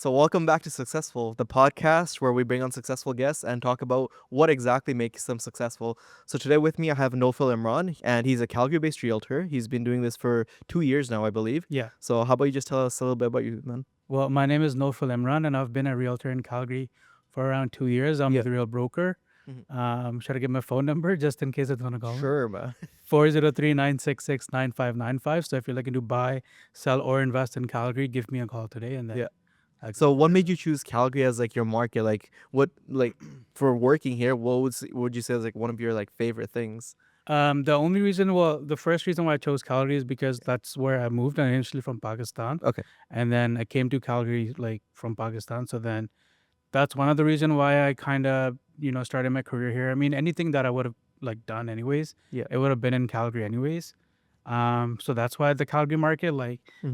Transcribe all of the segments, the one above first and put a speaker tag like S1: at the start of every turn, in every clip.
S1: So, welcome back to Successful, the podcast where we bring on successful guests and talk about what exactly makes them successful. So, today with me, I have Nofil Imran, and he's a Calgary-based realtor. He's been doing this for 2 years now, I believe.
S2: Yeah.
S1: So, how about you just tell us a little bit about you, man?
S2: Well, my name is Nofil Imran, and I've been a realtor in Calgary for around 2 years. I'm
S1: Yeah.
S2: the real broker. Should I give my phone number just in case it's going to call me?
S1: Sure, man.
S2: 403-966-9595. So if you're looking to buy, sell, or invest in Calgary, give me a call today. And then
S1: Yeah. So, what made you choose Calgary as like your market? Like, what for working here? Would you say is like one of your like favorite things?
S2: the first reason why I chose Calgary is because that's where I moved. I'm initially from Pakistan,
S1: Okay.
S2: and then I came to Calgary from Pakistan. So then that's one of the reason why I kind of started my career here. I mean, anything that I would have done anyways,
S1: Yeah.
S2: it would have been in Calgary anyways. So that's why the Calgary market.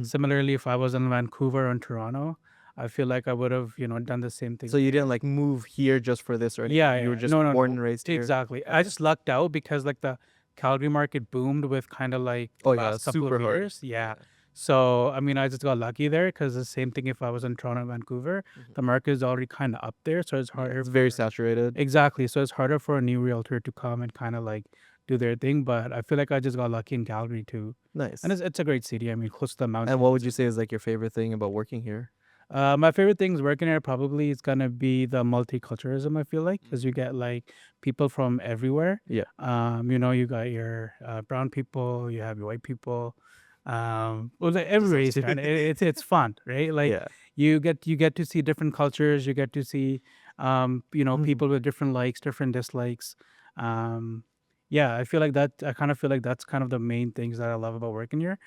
S2: Similarly, if I was in Vancouver or in Toronto, I feel like I would have done the same thing.
S1: So you didn't like move here just for this or anything?
S2: Yeah,
S1: You were
S2: yeah.
S1: just
S2: No,
S1: born and raised here.
S2: exactly. I just lucked out because the Calgary market boomed with kind of the
S1: Oh yeah,
S2: last couple
S1: super
S2: of
S1: hard.
S2: years. Yeah. So I mean, I just got lucky there because the same thing if I was in Toronto and Vancouver, the market is already kind of up there, so it's harder.
S1: It's very saturated.
S2: Exactly. So it's harder for a new realtor to come and kind of do their thing. But I feel like I just got lucky in Calgary too.
S1: Nice.
S2: And it's a great city. I mean, close to the mountains.
S1: And what would you say is like your favorite thing about working here?
S2: My favorite things working here probably is gonna be the multiculturalism. I feel like because you get people from everywhere.
S1: Yeah.
S2: You got your brown people, you have your white people. Every race, man. It's fun, right?
S1: Yeah.
S2: You get to see different cultures. You get to see people with different likes, different dislikes. Yeah, I feel like that. I kind of feel like that's kind of the main things that I love about working here.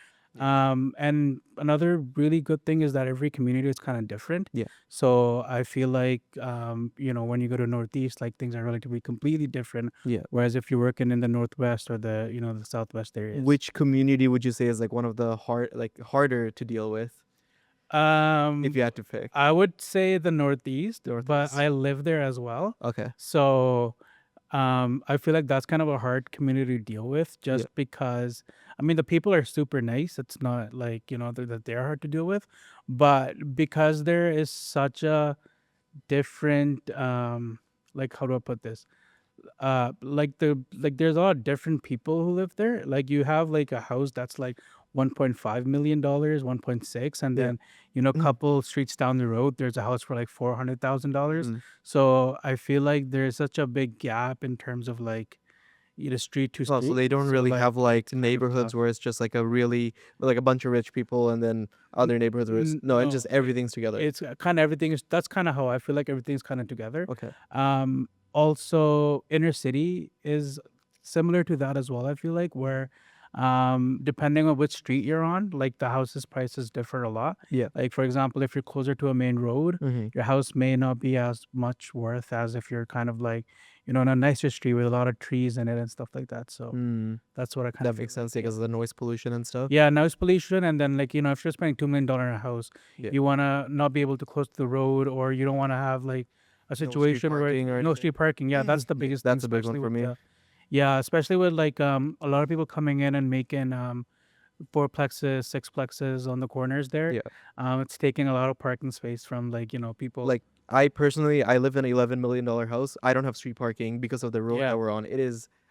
S2: And another really good thing is that every community is kind of different.
S1: Yeah.
S2: So I feel like when you go to Northeast, things are relatively completely different.
S1: Yeah.
S2: Whereas if you're working in the Northwest or the the Southwest areas.
S1: Which community would you say is like one of the harder to deal with if you had to pick?
S2: I would say the Northeast, but
S1: Northeast.
S2: I live there as well.
S1: Okay.
S2: So I feel like that's kind of a hard community to deal with just because, I mean, the people are super nice. It's not that they're hard to deal with, but because there is such a different, how do I put this? There's a lot of different people who live there. Like you have a house that's like $1.5 million, 1.6, and
S1: Yeah.
S2: then a couple streets down the road there's a house for like $400,000.
S1: Mm.
S2: So I feel like there's such a big gap in terms of street to
S1: Oh,
S2: street.
S1: so they don't
S2: So,
S1: really have like
S2: it's kind of
S1: neighborhoods
S2: tough.
S1: where it's just like a bunch of rich people and then other neighborhoods where it's no, it's
S2: No,
S1: just everything's together.
S2: it's kind of everything is that's kind of how I feel like everything's kind of together.
S1: Okay.
S2: Also inner city is similar to that as well. I feel like where depending on which street you're on, the houses prices differ a lot.
S1: Yeah.
S2: Like for example, if you're closer to a main road,
S1: Mhm.
S2: your house may not be as much worth as if you're kind of in a nicer street with a lot of trees in it and stuff like that. So
S1: Mm.
S2: that's what I kind
S1: That
S2: of
S1: makes
S2: feel
S1: sense
S2: like.
S1: because of the noise pollution and stuff.
S2: Yeah, noise pollution, and then if you're spending $2 million in a house,
S1: Yeah.
S2: you wanna not be able to close to the road, or you don't want to have a situation where
S1: parking or
S2: no
S1: anything.
S2: street parking. Yeah, that's the biggest thing.
S1: That's a big one
S2: especially
S1: for
S2: with
S1: me.
S2: yeah, especially with a lot of people coming in and making fourplexes, sixplexes on the corners there.
S1: Yeah.
S2: It's taking a lot of parking space from people.
S1: Like I personally, I live in an $11 million house. I don't have street parking because of the road
S2: Yeah.
S1: that we're on.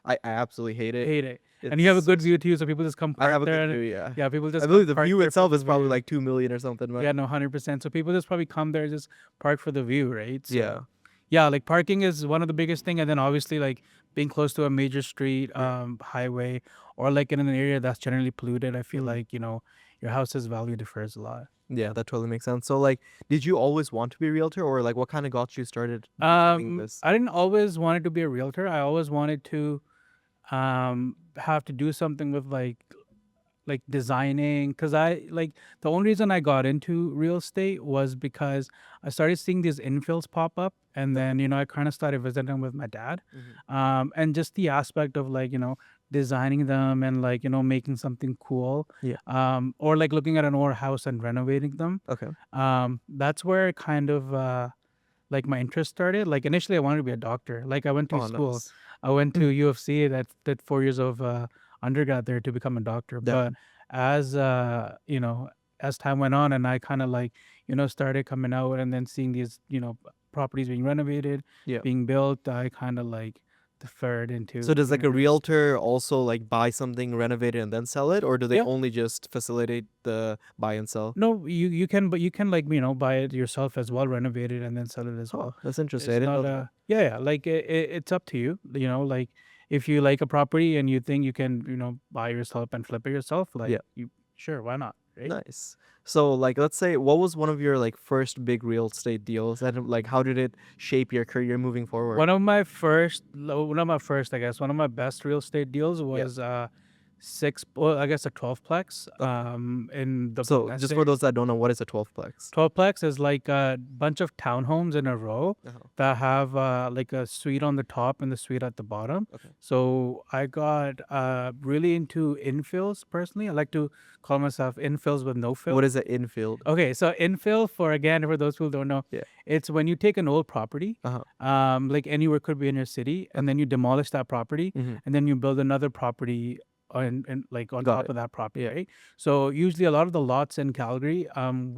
S1: I absolutely hate it.
S2: Hate it. And you have a good view too, so people just come
S1: I
S2: park
S1: have a
S2: there.
S1: good view, yeah.
S2: Yeah, people just
S1: I believe
S2: come
S1: the
S2: park
S1: view
S2: there for
S1: itself
S2: the
S1: is probably
S2: view.
S1: like 2 million or something. Right?
S2: Yeah, no, 100%. So people just probably come there, just park for the view, right? So,
S1: Yeah.
S2: yeah, parking is one of the biggest thing, and then obviously being close to a major street, highway, or in an area that's generally polluted. I feel like your house's value differs a lot.
S1: Yeah, that totally makes sense. So like, did you always want to be a realtor or like what kind of got you started doing this?
S2: I didn't always want to be a realtor. I always wanted to have to do something with designing, because the only reason I got into real estate was because I started seeing these infills pop up, and then I kind of started visiting with my dad, and just the aspect of designing them and making something cool,
S1: Yeah.
S2: or looking at an old house and renovating them.
S1: Okay.
S2: That's where kind of my interest started. Initially I wanted to be a doctor. I went to
S1: Oh,
S2: school.
S1: nice.
S2: I went to U of C, that did 4 years of undergrad there to become a doctor.
S1: Yeah.
S2: But as as time went on and I kind of like, started coming out and then seeing these, properties being renovated,
S1: Yeah.
S2: being built, I kind of like deferred
S1: So
S2: into,
S1: does like a
S2: doing this.
S1: realtor also like buy something, renovate it, and then sell it, or do they
S2: Yeah.
S1: only just facilitate the buy and sell?
S2: No, you can, but you can like, buy it yourself as well, renovate it and then sell it as
S1: Huh,
S2: well.
S1: that's interesting. I
S2: It's
S1: didn't
S2: not
S1: know that.
S2: a, yeah, like it's up to you, like if you like a property and you think you can, buy yourself and flip it yourself, like
S1: Yeah.
S2: you, sure, why not, right?
S1: Nice. So like let's say what was one of your like first big real estate deals and like how did it shape your career moving forward?
S2: One of my first, I guess, one of my best real estate deals
S1: Yeah.
S2: was well, I guess a 12-plex
S1: Okay.
S2: in the
S1: So
S2: Marse
S1: just for
S2: area.
S1: those that don't know, what is a 12-plex?
S2: 12-plex is like a bunch of townhomes in a row
S1: Uh-huh.
S2: that have like a suite on the top and the suite at the bottom.
S1: Okay.
S2: So I got really into infills personally. I like to call myself infills with no fill.
S1: What is an infield?
S2: Okay, so infill, for again, for those who don't know,
S1: Yeah.
S2: it's when you take an old property,
S1: Uh-huh.
S2: like anywhere could be in your city, and
S1: Okay.
S2: then you demolish that property,
S1: Mm-hmm.
S2: and then you build another property on like on
S1: Got
S2: top
S1: it.
S2: of that property,
S1: Yeah.
S2: right? So usually a lot of the lots in Calgary,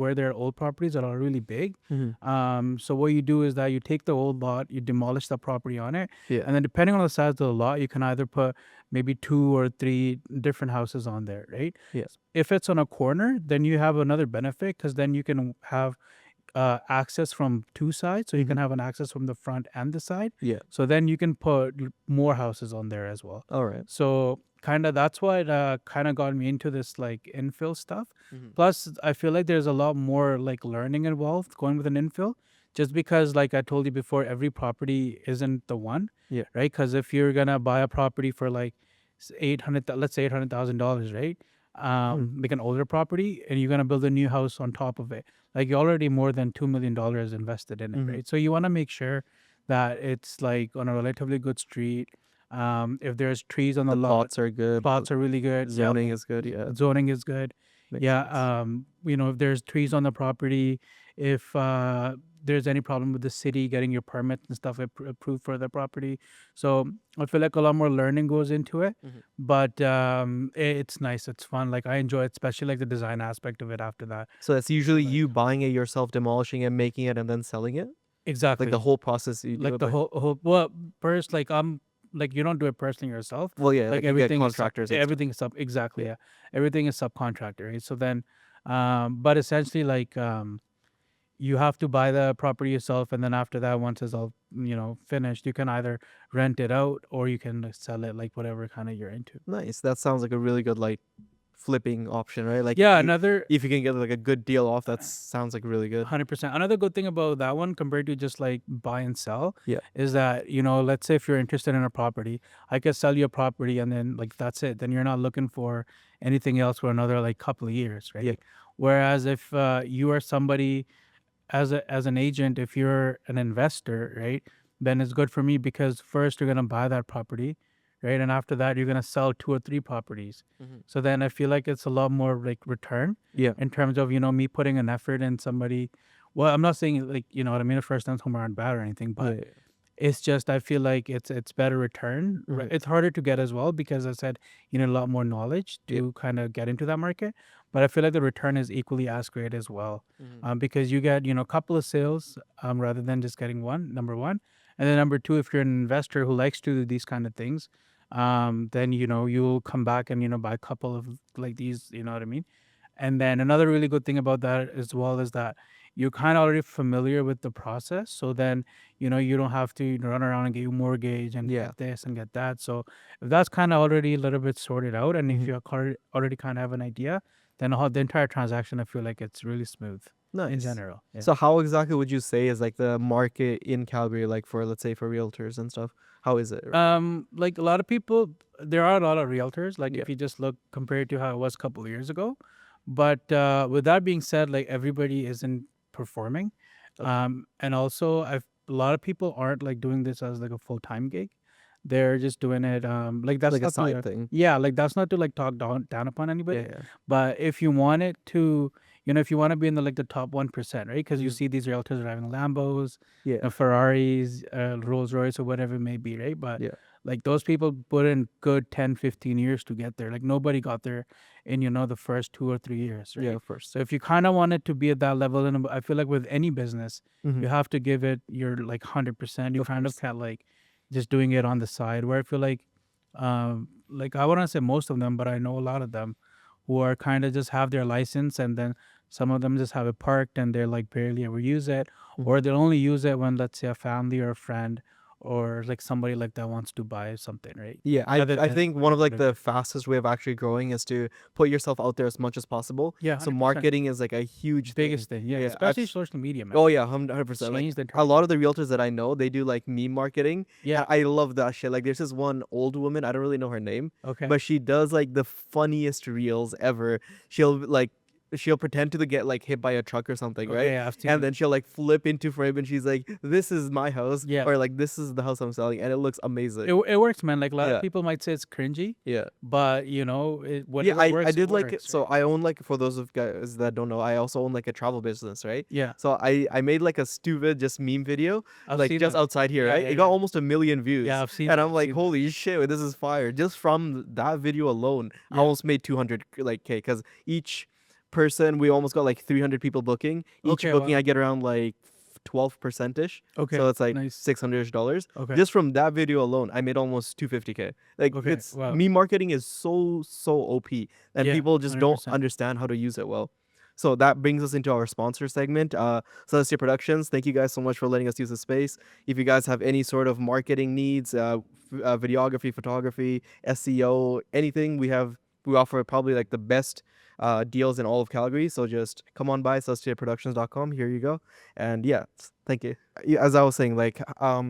S2: where they're old properties that are really big,
S1: Mm-hmm.
S2: so what you do is that you take the old lot, you demolish the property on it,
S1: Yeah.
S2: and then depending on the size of the lot, you can either put maybe 2 or 3 different houses on there, right?
S1: Yeah.
S2: If it's on a corner, then you have another benefit because then you can have access from 2 sides. So you
S1: Mm-hmm.
S2: can have an access from the front and the side.
S1: Yeah.
S2: So then you can put more houses on there as well.
S1: All right.
S2: So kind of that's what kind of got me into this like infill stuff.
S1: Mm-hmm.
S2: Plus, I feel like there's a lot more like learning involved going with an infill, just because like I told you before, every property isn't the one,
S1: Yeah.
S2: right? Because if you're gonna buy a property for like 800, let's say $800,000, right? Like an older property, and you're gonna build a new house on top of it. Like you're already more than $2 million invested in it,
S1: Mm-hmm.
S2: right? So you want to make sure that it's like on a relatively good street. If there's trees on the
S1: The
S2: lot,
S1: plots are good.
S2: plots are really good. Yep.
S1: Zoning is good. Yeah.
S2: Zoning is good.
S1: Makes
S2: Yeah.
S1: sense.
S2: If there's trees on the property, if there's any problem with the city getting your permits and stuff approved for the property. So I feel like a lot more learning goes into it,
S1: Mhm.
S2: but it's nice. It's fun. Like I enjoy it, especially like the design aspect of it after that.
S1: So that's usually
S2: Like
S1: you buying it yourself, demolishing it, making it, and then selling it? Like the
S2: exactly.
S1: whole process you do
S2: Like
S1: it
S2: the
S1: by
S2: whole well, first like like you don't do it personally yourself.
S1: well, yeah,
S2: Like
S1: like you get
S2: everything is
S1: contractors and stuff.
S2: exactly,
S1: Yeah.
S2: yeah. Everything is subcontractor, right? So then but essentially like you have to buy the property yourself, and then after that, once it's all finished, you can either rent it out or you can sell it, like whatever kind of you're into.
S1: Nice. That sounds like a really good like flipping option, right? Like
S2: Yeah, another
S1: if you can get like a good deal off, that sounds like really good.
S2: 100%. Another good thing about that one compared to just like buy and sell
S1: Yeah.
S2: is that, let's say if you're interested in a property, I could sell you a property and then like that's it. Then you're not looking for anything else for another like couple of years,
S1: Yeah.
S2: right? Whereas if you are somebody as an agent, if you're an investor, right, then it's good for me because first you're gonna buy that property, right, and after that you're gonna sell 2 or 3 properties.
S1: Mhm.
S2: So then I feel like it's a lot more like return
S1: Yeah.
S2: in terms of me putting an effort in somebody. Well, I'm not saying like what I mean. The first time home aren't bad or anything,
S1: Yeah.
S2: but
S1: Yeah.
S2: it's just I feel like it's better return.
S1: Mhm.
S2: It's harder to get as well because I said you need a lot more knowledge
S1: Yeah.
S2: to kind of get into that market. But I feel like the return is equally as great as well,
S1: Mhm.
S2: because you get a couple of sales rather than just getting one. Number one, and then number two, if you're an investor who likes to do these kind of things, then you'll come back and buy a couple of like these. You know what I mean? And then another really good thing about that as well is that you're kind of already familiar with the process. So then, you don't have to run around and get your mortgage and
S1: Yeah.
S2: get this and get that. So if that's kind of already a little bit sorted out, and if
S1: Mhm.
S2: you already kind of have an idea, then the entire transaction, I feel like it's really smooth in
S1: Nice.
S2: general. Yeah.
S1: So how exactly would you say is like the market in Calgary, like for let's say for realtors and stuff? How is it?
S2: Like a lot of people, there are a lot of realtors. Like
S1: Yeah.
S2: if you just look compared to how it was a couple of years ago, but with that being said, like everybody isn't performing,
S1: Okay.
S2: and also a lot of people aren't like doing this as like a full-time gig. They're just doing it like that's
S1: Like a
S2: not to
S1: side thing.
S2: yeah, like that's not to like talk down upon
S1: Yeah.
S2: anybody,
S1: Yeah.
S2: but if you want it to, if you want to be in the like the top 1%, right? Because you
S1: Mhm.
S2: see these realtors driving Lambos,
S1: Yeah.
S2: Ferraris, Rolls Royce, or whatever it may be, right? But
S1: Yeah.
S2: Like those people put in good 10, 15 years to get there. Like nobody got there in, the first 2 or 3 years,
S1: Yeah,
S2: right?
S1: of course.
S2: So if you kind of want it to be at that level, and I feel like with any business,
S1: Mm-hmm.
S2: you have to give it your like 100%. You
S1: Of
S2: kind of
S1: course.
S2: can't like just doing it on the side. Where I feel like I wouldn't say most of them, but I know a lot of them who are kind of just have their license, and then some of them just have it parked and they're like barely ever use it,
S1: Mm-hmm.
S2: or they'll only use it when, let's say, a family or a friend or like somebody like that wants to buy something, right?
S1: Yeah,
S2: Rather
S1: I
S2: than
S1: think one of
S2: put
S1: like
S2: it.
S1: the fastest way of actually growing is to put yourself out there as much as possible.
S2: Yeah,
S1: So
S2: 100%.
S1: marketing is like a huge thing.
S2: Biggest thing, yeah,
S1: Yeah, I've
S2: especially social media, man.
S1: oh yeah, 100%. Like
S2: Change the
S1: a
S2: entire
S1: lot
S2: game.
S1: of the realtors that I know, they do like meme marketing,
S2: Yeah.
S1: and I love that shit. Like there's this one old woman, I don't really know her name,
S2: Okay.
S1: but she does like the funniest reels ever. She'll pretend to get like hit by a truck or something, right?
S2: Okay, yeah, I've seen
S1: And
S2: it.
S1: then she'll like flip into frame and she's like, "This is my house,"
S2: Yeah.
S1: or like, "This is the house I'm selling," and it looks amazing.
S2: It works, man. Like a lot of
S1: Yeah,
S2: people might say it's cringy,
S1: yeah.
S2: but
S1: Yeah,
S2: whatever
S1: I
S2: works, it
S1: did like it.
S2: works,
S1: So
S2: right?
S1: I own like for those of guys that don't know, I also own like a travel business, right?
S2: Yeah,
S1: So I made like a stupid just meme video,
S2: I've
S1: like
S2: seen
S1: just
S2: them.
S1: outside here,
S2: Yeah,
S1: right?
S2: yeah,
S1: It got
S2: yeah.
S1: almost 1 million
S2: Yeah,
S1: views,
S2: I've seen
S1: and
S2: them.
S1: I'm
S2: I've
S1: like,
S2: seen them.
S1: holy shit, this is fire! Just from that video alone, I
S2: Yeah.
S1: almost made 200 like K, because each person we almost got like 300 people booking. Each
S2: Okay.
S1: booking
S2: Wow.
S1: I get around like 12% ish,
S2: Okay.
S1: so it's like
S2: Nice.
S1: $600.
S2: Okay.
S1: Just from that video alone, I made almost 250K. Like
S2: Okay.
S1: it's
S2: Wow.
S1: meme marketing is so OP, and
S2: Yeah.
S1: people just don't
S2: 100%.
S1: understand how to use it well. So that brings us into our sponsor segment, Celestia Productions. Thank you guys so much for letting us use the space. If you guys have any sort of marketing needs, videography, photography, SEO, anything, we offer probably like the best deals in all of Calgary. So just come on by celestiaproductions.com. Here you go. And yeah, thank you. As I was saying, like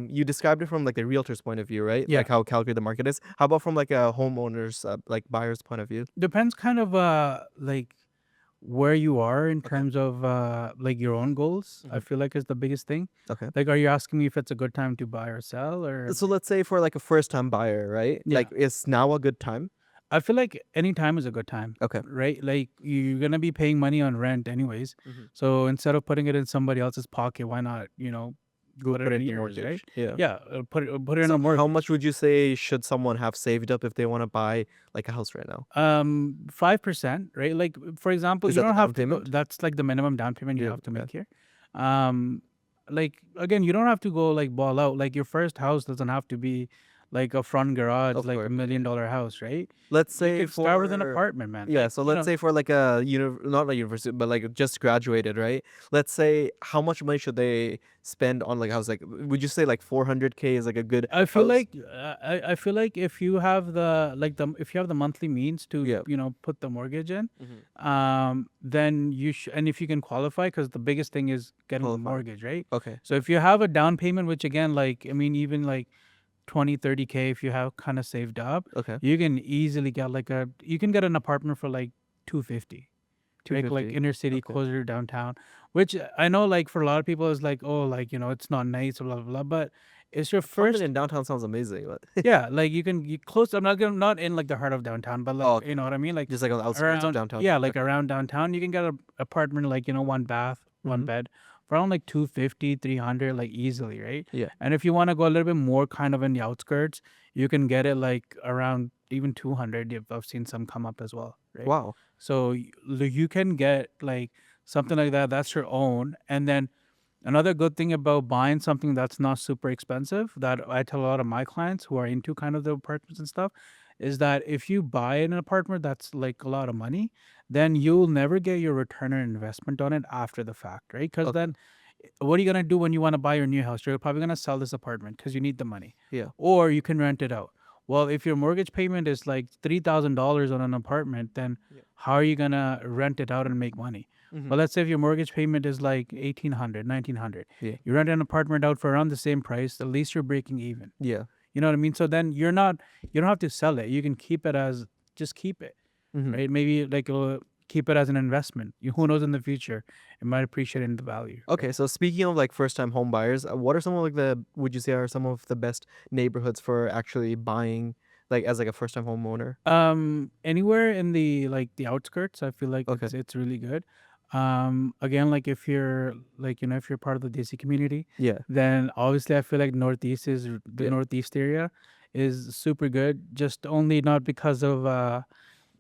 S1: you described it from like a realtor's point of view, right?
S2: Yeah.
S1: Like how Calgary the market is. How about from like a homeowner's like buyer's point of view?
S2: Depends kind of like where you are in
S1: Okay.
S2: terms of like your own goals. I
S1: Mhm.
S2: feel like is the biggest thing.
S1: Okay.
S2: Like, are you asking me if it's a good time to buy or sell, or
S1: So let's say for like a first time buyer, right?
S2: yeah?
S1: Like is now a good time?
S2: I feel like any time is a good time,
S1: Okay.
S2: right? Like you're gonna be paying money on rent anyways,
S1: Mhm.
S2: so instead of putting it in somebody else's pocket, why not
S1: Go
S2: put it
S1: put
S2: in
S1: in your
S2: yours, right?
S1: mortgage. Yeah.
S2: Yeah, put it in
S1: So
S2: a
S1: how
S2: mortgage.
S1: much would you say should someone have saved up if they want to buy like a house right now?
S2: 5%, right? Like for example,
S1: Is
S2: you
S1: that the
S2: don't
S1: down
S2: have to go.
S1: payment?
S2: That's like the minimum down payment you
S1: Yeah.
S2: have to
S1: Okay.
S2: make here. Um, like again, you don't have to go like ball out. Like your first house doesn't have to be like a front garage,
S1: Of
S2: like a
S1: course.
S2: $1 million house, right?
S1: Let's
S2: You
S1: say
S2: can start with an
S1: for
S2: apartment, man.
S1: yeah,
S2: Like
S1: so let's say for like a not like university, but like just graduated, right? Let's say how much money should they spend on like a house? Like, would you say like 400K is like a good
S2: I feel
S1: house?
S2: like I feel like if you have if you have the monthly means to
S1: Yeah.
S2: put the mortgage in,
S1: Mhm.
S2: then you should, and if you can qualify, because the biggest thing is getting the
S1: Qualify.
S2: mortgage, right?
S1: Okay.
S2: So if you have a down payment, which again, like I mean, even like 20, 30K, if you have kind of saved up,
S1: Okay.
S2: you can easily get you can get an apartment for like 250, right? Like
S1: 250.
S2: inner city,
S1: Okay.
S2: closer to downtown, which I know like for a lot of people is like, oh, like it's not nice, blah blah blah, but it's your
S1: Apartment
S2: first.
S1: in downtown sounds amazing, but
S2: Yeah, like you close. I'm not in like the heart of downtown, but like
S1: oh, okay.
S2: you know what I mean. Like
S1: Just like on the outskirts of
S2: around,
S1: downtown.
S2: yeah, like
S1: Okay.
S2: around downtown, you can get a apartment like one bath, one
S1: Mm-hmm.
S2: bed for around like 250, 300, like easily, right?
S1: Yeah.
S2: And if you want to go a little bit more kind of in the outskirts, you can get it like around even 200. I've seen some come up as well, right?
S1: Wow.
S2: So you can get like something like that. That's your own, and then another good thing about buying something that's not super expensive, that I tell a lot of my clients who are into kind of the apartments and stuff, is that if you buy an apartment that's like a lot of money, then you'll never get your return on investment on it after the fact, right? Because
S1: Okay.
S2: then what are you going to do when you want to buy your new house? You're probably going to sell this apartment because you need the money,
S1: Yeah.
S2: or you can rent it out. Well, if your mortgage payment is like $3,000 on an apartment, then
S1: Yeah.
S2: how are you going to rent it out and make money?
S1: Mm-hmm.
S2: But let's say if your mortgage payment is like 1,800, 1,900,
S1: Yeah.
S2: you rent an apartment out for around the same price, at least you're breaking even.
S1: Yeah.
S2: You know what I mean? So then you don't have to sell it. You can keep it just keep it,
S1: Mm-hmm.
S2: right? Maybe like keep it as an investment. Who knows in the future, it might appreciate in the value. right?
S1: Okay, so speaking of like first time home buyers, what are some of like would you say are some of the best neighborhoods for actually buying like as like a first time homeowner?
S2: Anywhere in the outskirts, I feel like
S1: Okay.
S2: it's really good. Again, like if you're like if you're part of the Desi community,
S1: Yeah.
S2: then obviously I feel like northeast is the
S1: Yeah.
S2: northeast area is super good. Just only not because of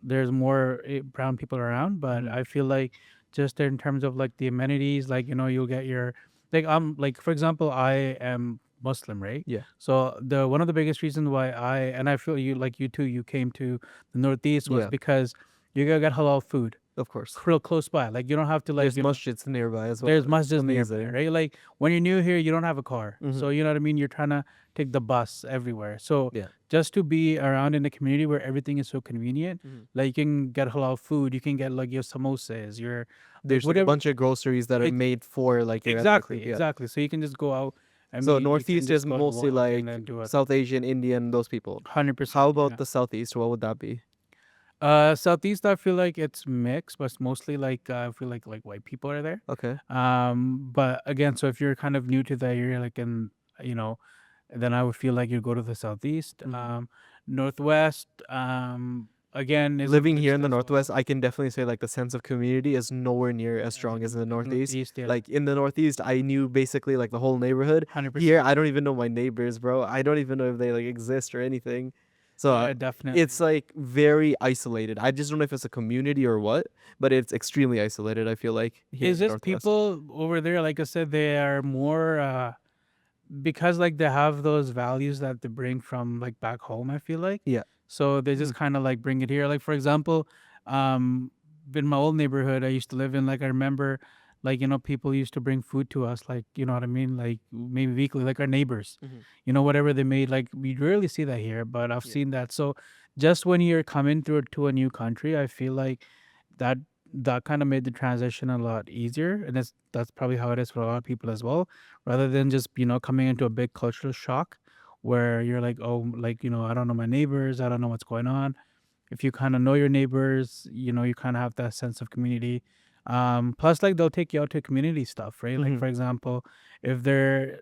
S2: there's more brown people around, but
S1: Mhm.
S2: I feel like just in terms of like the amenities, like you'll get your like I'm like for example, I am Muslim, right?
S1: Yeah.
S2: So the one of the biggest reasons why I feel you like you too, you came to the Northeast was
S1: Yeah.
S2: because you gotta get halal food
S1: Of course.
S2: real close by. Like you don't have to like
S1: There's masjids nearby as well.
S2: there's
S1: It's
S2: masjids nearby,
S1: amazing.
S2: right? Like when you're new here, you don't have a car,
S1: Mhm.
S2: so you know what I mean. You're trying to take the bus everywhere. So
S1: Yeah.
S2: just to be around in a community where everything is so convenient,
S1: Mhm.
S2: like you can get halal food, you can get like your samosas, your like
S1: There's like a
S2: whatever.
S1: bunch of groceries that are
S2: It,
S1: made for like your ethnic
S2: exactly,
S1: group. Yeah.
S2: exactly. So you can just go out. I
S1: So
S2: mean, you can
S1: Northeast is
S2: just go to
S1: mostly
S2: walk and
S1: like
S2: then do it.
S1: South Asian, Indian, those people.
S2: 100%.
S1: How about
S2: Yeah.
S1: the Southeast? What would that be?
S2: Southeast, I feel like it's mixed, but it's mostly like I feel like white people are there.
S1: Okay.
S2: But again, so if you're kind of new to the area, like in you know, then I would feel like you go to the southeast.
S1: Mhm.
S2: Northwest, again, isn't
S1: Living here
S2: rich
S1: in the
S2: as
S1: Northwest,
S2: well.
S1: I can definitely say like the sense of community is nowhere near as strong as in the Northeast.
S2: Northeast, yeah,
S1: Like in the Northeast, I knew basically like the whole neighborhood. Here,
S2: 100%.
S1: I don't even know my neighbors, bro. I don't even know if they like exist or anything. So
S2: Yeah, definitely.
S1: it's like very isolated. I just don't know if it's a community or what, but it's extremely isolated. I feel like here in
S2: Is
S1: the
S2: this
S1: Northwest.
S2: people over there? Like I said, they are more because like they have those values that they bring from like back home. I feel like
S1: Yeah.
S2: so they
S1: Mhm.
S2: just kind of like bring it here. Like for example, um, in my old neighborhood I used to live in, like I remember, like people used to bring food to us, like you know what I mean, like maybe weekly, like our neighbors,
S1: Mhm.
S2: whatever they made. Like we rarely see that here, but I've
S1: Yeah.
S2: seen that. So just when you're coming through to a new country, I feel like that that kind of made the transition a lot easier, and that's probably how it is for a lot of people as well, rather than just coming into a big cultural shock where you're like, oh, like I don't know my neighbors, I don't know what's going on. If you kind of know your neighbors, you kind of have that sense of community. Plus, like they'll take you out to community stuff, right? Like
S1: Mhm.
S2: for example, if they're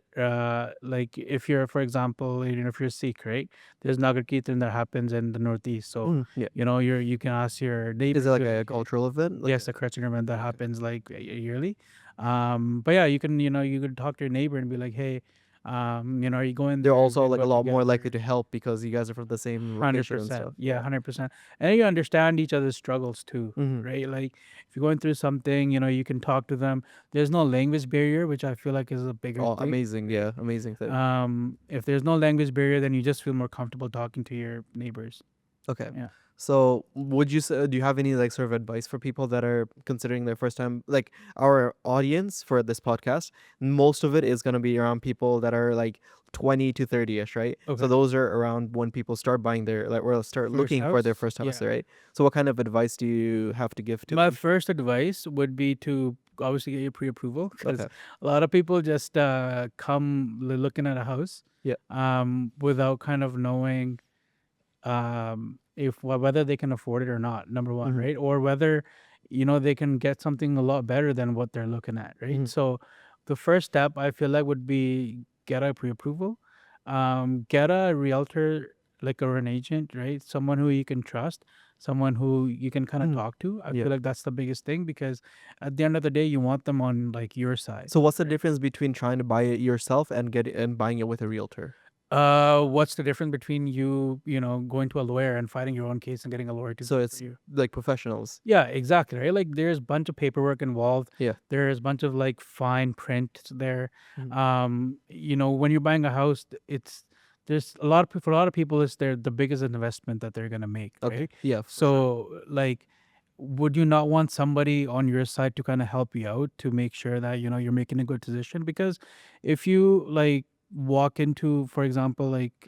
S2: like if you're, for example, if you're Sikh, right? There's Nagar Kirtan that happens in the Northeast, so
S1: Mhm. Yeah.
S2: you can ask your
S1: Is
S2: neighbors,
S1: it like
S2: be
S1: a
S2: like, hey,
S1: cultural event? Like
S2: yes, a Christian event that
S1: okay.
S2: happens like yearly. But yeah, you can you could talk to your neighbor and be like, hey, are you going
S1: They're
S2: there? We
S1: also
S2: can
S1: like
S2: go
S1: a lot more likely
S2: together.
S1: to help because you guys are from the same
S2: Hundred
S1: location and
S2: percent,
S1: stuff.
S2: yeah,
S1: Yeah.
S2: 100%. And you understand each other's struggles too,
S1: Mhm.
S2: right? Like if you're going through something, you can talk to them. There's no language barrier, which I feel like is a bigger
S1: Oh,
S2: thing,
S1: amazing.
S2: right?
S1: Yeah, amazing thing.
S2: If there's no language barrier, then you just feel more comfortable talking to your neighbors.
S1: Okay.
S2: Yeah.
S1: So, would you say, do you have any like sort of advice for people that are considering their first time? Like our audience for this podcast, most of it is going to be around people that are like 20 to 30ish, right? So
S2: Okay.
S1: those are around when people start buying their like or start
S2: First
S1: looking for their
S2: house.
S1: first house,
S2: Yeah.
S1: right? So what kind of advice do you have to give to
S2: My
S1: them?
S2: first advice would be to obviously get your pre-approval because
S1: Okay.
S2: a lot of people just come looking at a house
S1: Yeah.
S2: without kind of knowing if whether they can afford it or not, number one,
S1: Mhm.
S2: right? Or whether they can get something a lot better than what they're looking at, right?
S1: Mhm.
S2: So the first step I feel like would be get a pre-approval, get a realtor, like, or an agent, right? Someone who you can trust, someone who you can kind of
S1: Mhm.
S2: talk to. I
S1: Yeah.
S2: feel like that's the biggest thing, because at the end of the day you want them on like your side,
S1: So what's the
S2: right?
S1: difference between trying to buy it yourself and get it and buying it with a realtor?
S2: What's the difference between going to a lawyer and fighting your own case and getting a lawyer to do
S1: So
S2: it for
S1: it's
S2: you?
S1: like professionals.
S2: Yeah, exactly, right? Like there's a bunch of paperwork involved.
S1: Yeah.
S2: There's a bunch of like fine print there.
S1: Mhm.
S2: When you're buying a house, it's there's a lot of for a lot of people it's the biggest investment that they're gonna make,
S1: Okay.
S2: right?
S1: Yeah, for sure.
S2: So like, would you not want somebody on your side to kind of help you out to make sure that you're making a good decision? Because if you like walk into, for example, like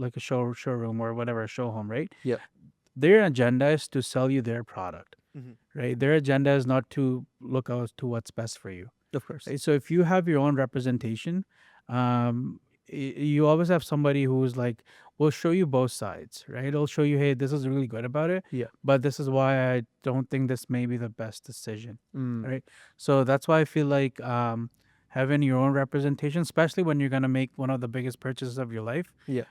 S2: like a showroom or whatever, a show home, right?
S1: Yeah.
S2: Their agenda is to sell you their product,
S1: Mhm.
S2: right? Their agenda is not to look out to what's best for you,
S1: Of course.
S2: right? So if you have your own representation, you always have somebody who's like, will show you both sides, right? It'll show you, hey, this is really good about it,
S1: Yeah.
S2: but this is why I don't think this may be the best decision,
S1: Mm.
S2: right? So that's why I feel like having your own representation, especially when you're gonna make one of the biggest purchases of your life,
S1: Yeah.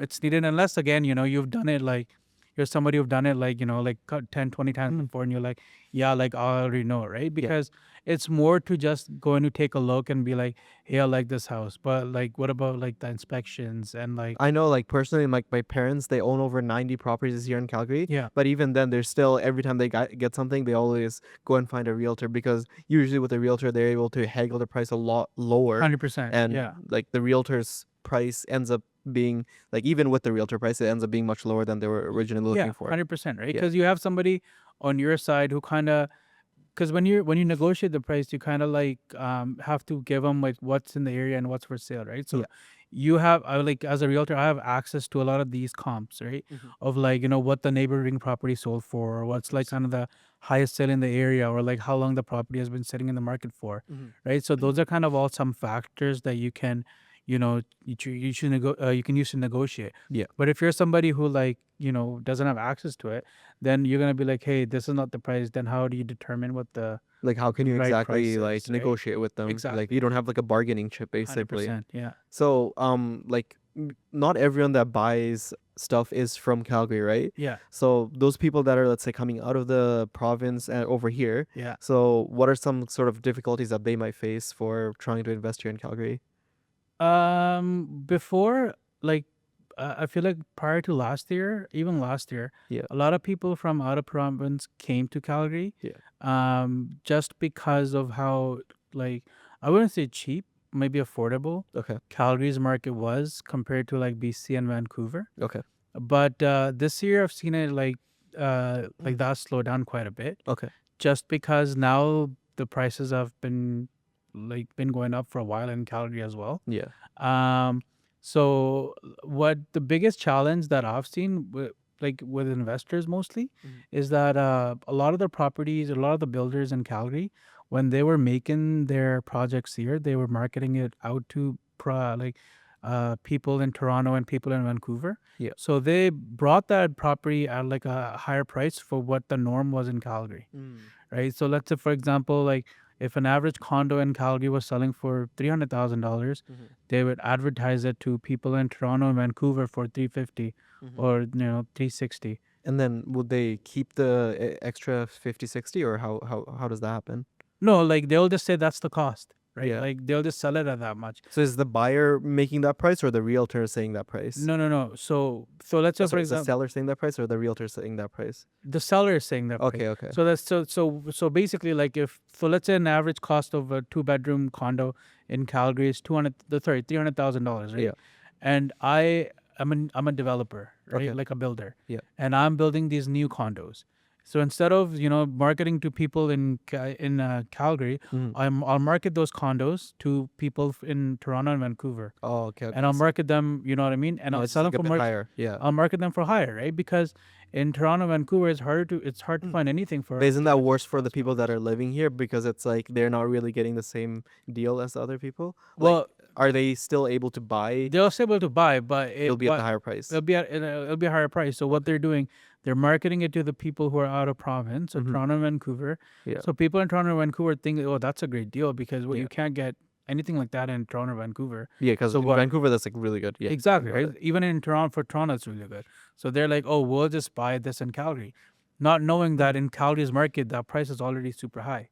S2: it's needed. Unless again, you've done it like you're somebody who've done it like, like 10, 20 times before, and you're like, yeah, like I already know, right? Because it's more to just going to take a look and be like, hey, I like this house, but like, what about like the inspections and like,
S1: I know, like personally, like my parents, they own over 90 properties here in Calgary.
S2: yeah,
S1: But even then, they're still, every time they get something, they always go and find a realtor, because usually with a realtor, they're able to haggle the price a lot lower.
S2: 100%.
S1: And
S2: Yeah.
S1: like the realtor's price ends up being, like, even with the realtor price, it ends up being much lower than they were originally
S2: Yeah,
S1: looking for.
S2: 100%, right?
S1: Yeah.
S2: Because you have somebody on your side who kind of, because when you negotiate the price, you kind of like have to give them like what's in the area and what's for sale, right? So
S1: Yeah.
S2: you have, I like as a realtor, I have access to a lot of these comps, right? Of like, what the neighboring property sold for, or what's like kind of the highest sale in the area, or like how long the property has been sitting in the market for, right? So those are kind of all some factors that you can, you can use to negotiate.
S1: Yeah.
S2: But if you're somebody who like, doesn't have access to it, then you're gonna be like, hey, this is not the price. Then how do you determine what the
S1: Like, how can you
S2: right price
S1: exactly like
S2: is, right?
S1: negotiate with them? Like,
S2: Exactly.
S1: you don't have like a bargaining chip, basically.
S2: 100%. Yeah.
S1: So, like, not everyone that buys stuff is from Calgary, right?
S2: Yeah.
S1: So those people that are, let's say, coming out of the province and over here.
S2: Yeah.
S1: So what are some sort of difficulties that they might face for trying to invest here in Calgary?
S2: Before, like, I feel like prior to last year, even last year,
S1: Yeah.
S2: a lot of people from out of province came to Calgary,
S1: Yeah.
S2: just because of how, like, I wouldn't say cheap, maybe affordable
S1: Okay.
S2: Calgary's market was compared to like BC and Vancouver.
S1: Okay.
S2: But this year, I've seen it like that slow down quite a bit,
S1: Okay.
S2: just because now the prices have been going up for a while in Calgary as well.
S1: Yeah.
S2: Um, so what the biggest challenge that I've seen with investors mostly is that a lot of the properties, a lot of the builders in Calgary, when they were making their projects here, they were marketing it out to people in Toronto and people in Vancouver.
S1: Yeah.
S2: So they brought that property at like a higher price for what the norm was in Calgary, right? So let's say, for example, like if an average condo in Calgary was selling for $300,000, they would advertise it to people in Toronto and Vancouver for 350 or 360.
S1: And then would they keep the extra 50, 60, or how does that happen?
S2: No, like they'll just say that's the cost, right?
S1: Yeah.
S2: Like they'll just sell it at that much.
S1: So is the buyer making that price, or the realtor saying that price?
S2: No. So let's say, for
S1: Sorry, is the
S2: example,
S1: seller saying that price, or the realtor saying that price?
S2: the seller is saying that price.
S1: Okay. Okay.
S2: So that's so basically, like let's say an average cost of a 2-bedroom condo in Calgary is $300,000, right?
S1: Yeah.
S2: And I'm a developer, right?
S1: Okay.
S2: Like a builder.
S1: Yeah.
S2: And I'm building these new condos. So instead of marketing to people in Calgary, I'll market those condos to people in Toronto and Vancouver,
S1: Oh, okay.
S2: and I'll market them. You know what I mean? And I'll
S1: It's
S2: sell
S1: like
S2: them
S1: a
S2: for
S1: bit
S2: more.
S1: higher. Yeah.
S2: I'll market them for higher, right? Because in Toronto, Vancouver, it's hard to find anything for.
S1: But isn't that worse for the people that are living here, because it's like they're not really getting the same deal as the other people? Like,
S2: Well,
S1: are they still able to buy?
S2: they'll still be able to buy, but
S1: It'll be at the higher price.
S2: it'll be a higher price. So what they're doing, they're marketing it to the people who are out of province, so Toronto and Vancouver.
S1: Yeah.
S2: So people in Toronto and Vancouver think, oh, that's a great deal, because
S1: Yeah.
S2: you can't get anything like that in Toronto or Vancouver.
S1: Yeah, because
S2: So
S1: in
S2: what-
S1: Vancouver, that's like really good. Yeah.
S2: Exactly,
S1: got
S2: right?
S1: it.
S2: Even in Toronto, it's really good. So they're like, oh, we'll just buy this in Calgary, not knowing that in Calgary's market, that price is already super high,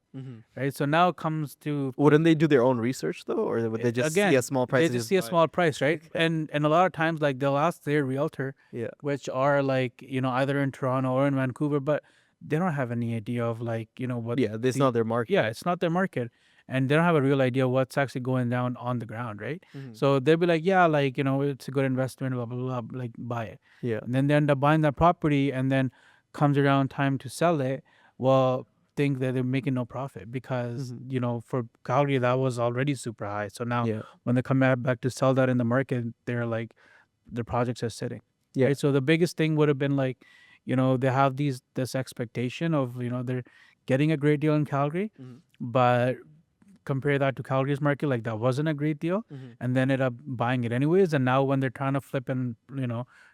S2: right? So now it comes to
S1: Wouldn't they do their own research though, or would they just see a small price?
S2: they
S1: and
S2: just see a
S1: buy it?
S2: small price, right? And a lot of times, like they'll ask their realtor,
S1: Yeah.
S2: which are like either in Toronto or in Vancouver, but they don't have any idea of like what.
S1: Yeah, this is not their market.
S2: Yeah, it's not their market, and they don't have a real idea what's actually going down on the ground, right? So they'll be like, yeah, like it's a good investment, blah blah blah, like buy it.
S1: Yeah.
S2: And then they end up buying that property, and then comes around time to sell it. Well, think that they're making no profit, because for Calgary that was already super high. So now
S1: Yeah.
S2: when they come back to sell that in the market, they're like, the projects are sitting.
S1: Yeah.
S2: Right? So the biggest thing would have been like, they have this expectation of they're getting a great deal in Calgary, but compare that to Calgary's market, like that wasn't a great deal, and then ended up buying it anyways. And now when they're trying to flip and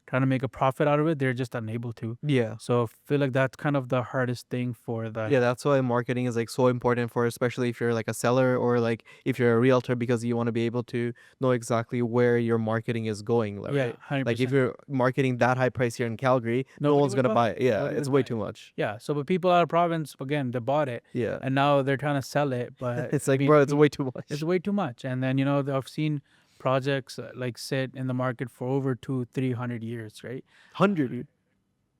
S2: trying to make a profit out of it, they're just unable to.
S1: Yeah.
S2: So I feel like that's kind of the hardest thing for the
S1: Yeah, that's why marketing is like so important for, especially if you're like a seller or like if you're a realtor, because you want to be able to know exactly where your marketing is going,
S2: yeah,
S1: right? Like if
S2: 100%.
S1: you're marketing that high price here in Calgary, no
S2: Nobody
S1: one's
S2: would
S1: gonna
S2: buy
S1: buy
S2: it.
S1: it. Yeah,
S2: Nobody
S1: it's
S2: would
S1: way
S2: buy
S1: too
S2: it.
S1: much.
S2: Yeah. So, but people out of province again, they bought it,
S1: Yeah.
S2: and now they're trying to sell it. But
S1: It's
S2: I
S1: like,
S2: mean,
S1: bro, it's way too
S2: it's
S1: much.
S2: way too much. And then I've seen projects like sit in the market for over 200-300 years, right?
S1: 100.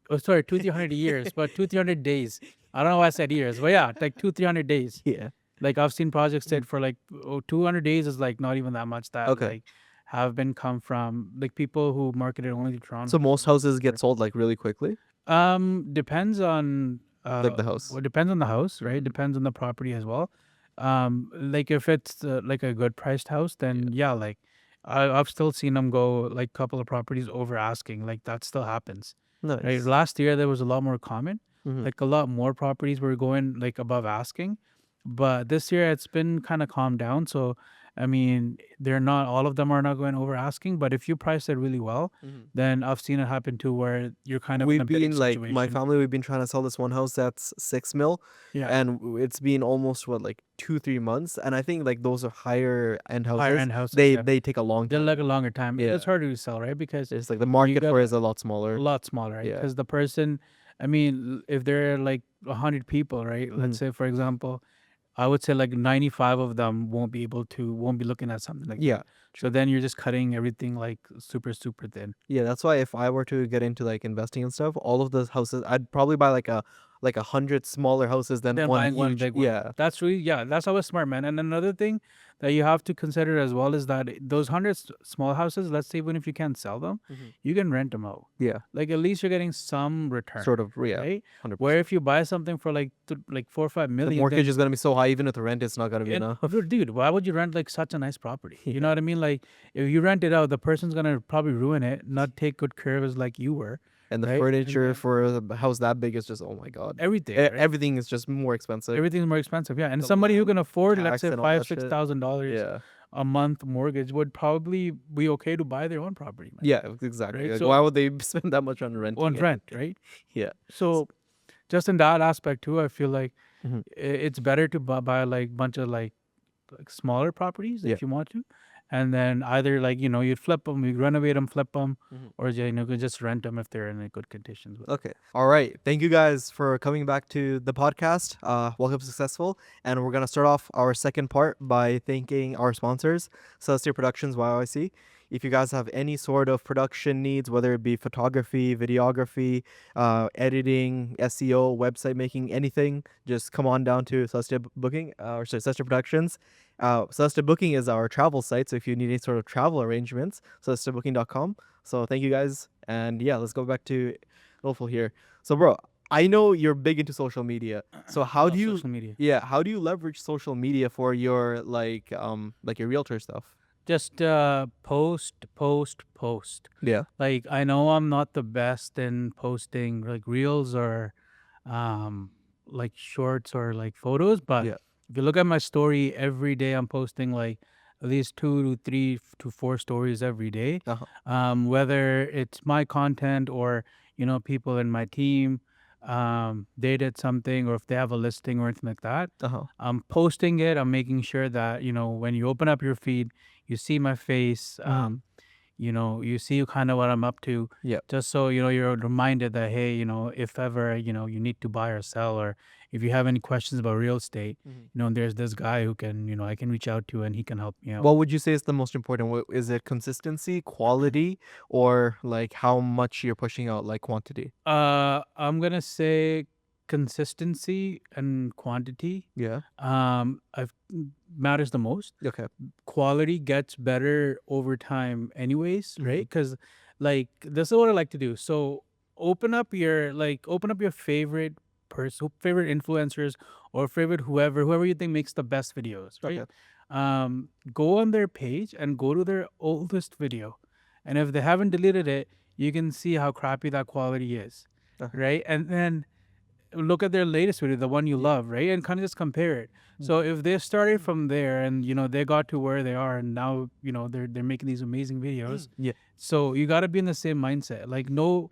S2: Oh, sorry, 200-300 years, but 200-300 days. I don't know why I said years, but yeah, like 200-300 days.
S1: Yeah.
S2: Like I've seen projects
S1: Mhm.
S2: sit for like 200 days is like not even that much that
S1: Okay.
S2: like have been come from like people who marketed only to Toronto.
S1: So most houses get sold like really quickly,
S2: Depends on
S1: like the house.
S2: well, depends on the house, right?
S1: Mhm.
S2: Depends on the property as well. Like if it's like a good priced house, then yeah, like I've still seen them go like couple of properties over asking. Like that still happens, right?
S1: Nice.
S2: Last year there was a lot more common,
S1: Mhm.
S2: like a lot more properties were going like above asking, but this year it's been kind of calmed down. So I mean, they're not all of them are not going over asking, but if you price it really well,
S1: Mhm.
S2: then I've seen it happen too, where you're kind of in a
S1: We've
S2: bidding
S1: been like my
S2: situation.
S1: family. We've been trying to sell this one house that's 6 mil,
S2: Yeah,
S1: and it's been almost what, like 2-3 months. And I think like those are higher end
S2: higher
S1: houses.
S2: end houses.
S1: They
S2: Yeah,
S1: they take a long
S2: they're
S1: time.
S2: like a longer time.
S1: Yeah,
S2: It's harder to sell, right? Because
S1: it's like the
S2: you
S1: market
S2: got
S1: for it is a lot
S2: a
S1: smaller.
S2: lot smaller, right?
S1: Yeah.
S2: Because the person, I mean, if there are like 100 people, right?
S1: Mhm.
S2: Let's say, for example, I would say like 95 of them won't be looking at something like
S1: Yeah.
S2: that. So then you're just cutting everything like super, super thin.
S1: Yeah, that's why if I were to get into like investing and stuff, all of those houses, I'd probably buy like 100 smaller houses than
S2: Than
S1: one
S2: buying one
S1: huge.
S2: big one.
S1: Yeah.
S2: That's really, yeah, that's always smart, man. And another thing that you have to consider as well is that those 100 small houses, let's say even if you can't sell them,
S1: Mhm.
S2: you can rent them out.
S1: Yeah.
S2: Like at least you're getting some return,
S1: Sort of. Yeah.
S2: right? Where
S1: 100%.
S2: if you buy something for like like 4 or 5
S1: The
S2: million,
S1: mortgage
S2: then
S1: is gonna be so high, even with the rent, it's not gonna be enough.
S2: dude, why would you rent like such a nice property? You know
S1: Yeah.
S2: what I mean? Like if you rent it out, the person's gonna probably ruin it, not take good care of it like you were,
S1: And the
S2: right?
S1: furniture for a house that big is just, oh my God.
S2: Everything, right?
S1: Everything is just more expensive.
S2: Everything's more expensive, yeah. And
S1: The
S2: somebody who
S1: land,
S2: can afford, let's
S1: tax,
S2: say
S1: and all
S2: five,
S1: that
S2: six
S1: shit.
S2: thousand dollars
S1: Yeah.
S2: a month mortgage would probably be okay to buy their own property, man.
S1: Yeah, exactly.
S2: Right?
S1: Like,
S2: So
S1: why would they spend that much on
S2: on
S1: renting it?
S2: rent, right?
S1: Yeah.
S2: So just in that aspect too, I feel like
S1: Mhm.
S2: it's better to buy like bunch of like smaller properties
S1: Yeah.
S2: if you want to, and then either like you'd flip them, you renovate them, flip them,
S1: Mhm.
S2: or you could just rent them if they're in a good conditions.
S1: Okay. All right. Thank you guys for coming back to the podcast. Welcome to Successful. And we're going to start off our second part by thanking our sponsors, Celestia Productions, YYC. If you guys have any sort of production needs, whether it be photography, videography, editing, SEO, website making, anything, just come on down to Celestia Booking, or sorry, Celestia Productions. Celestia Booking is our travel site. So if you need any sort of travel arrangements, celestiabooking.com. So thank you guys. And yeah, let's go back to Nofil here. So bro, I know you're big into social media. So
S2: I
S1: how do
S2: love
S1: you
S2: social media.
S1: how do you leverage social media for your like your realtor stuff?
S2: Just post.
S1: Yeah.
S2: Like I know I'm not the best in posting like reels or um like shorts or like photos, but
S1: Yeah.
S2: if you look at my story every day, I'm posting like at least 2 to 3 to 4 stories every day.
S1: Uh-huh.
S2: Whether it's my content or people in my team, they did something or if they have a listing or anything like that,
S1: Uh-huh.
S2: I'm posting it. I'm making sure that when you open up your feed, you see my face.
S1: Mhm.
S2: You see kind of what I'm up to,
S1: Yeah.
S2: just so you're reminded that hey, if ever you need to buy or sell, or if you have any questions about real estate,
S1: Mhm.
S2: there's this guy who can I can reach out to and he can help me out.
S1: What would you say is the most important? Is it consistency, quality, or like how much you're pushing out, like quantity?
S2: I'm gonna say consistency and quantity.
S1: Yeah.
S2: I've matters the most.
S1: Okay.
S2: Quality gets better over time anyways, right?
S1: Mhm.
S2: Because like this is what I like to do. So open up your favorite person, favorite influencers, or favorite whoever you think makes the best videos, right?
S1: Okay.
S2: Go on their page and go to their oldest video, and if they haven't deleted it, you can see how crappy that quality is,
S1: Uh-huh.
S2: right? And then look at their latest video, the one you
S1: Yeah.
S2: love, right? And kind of just compare it. So if they started from there and they got to where they are and now they're making these amazing videos.
S1: Yeah.
S2: So you got to be in the same mindset. Like no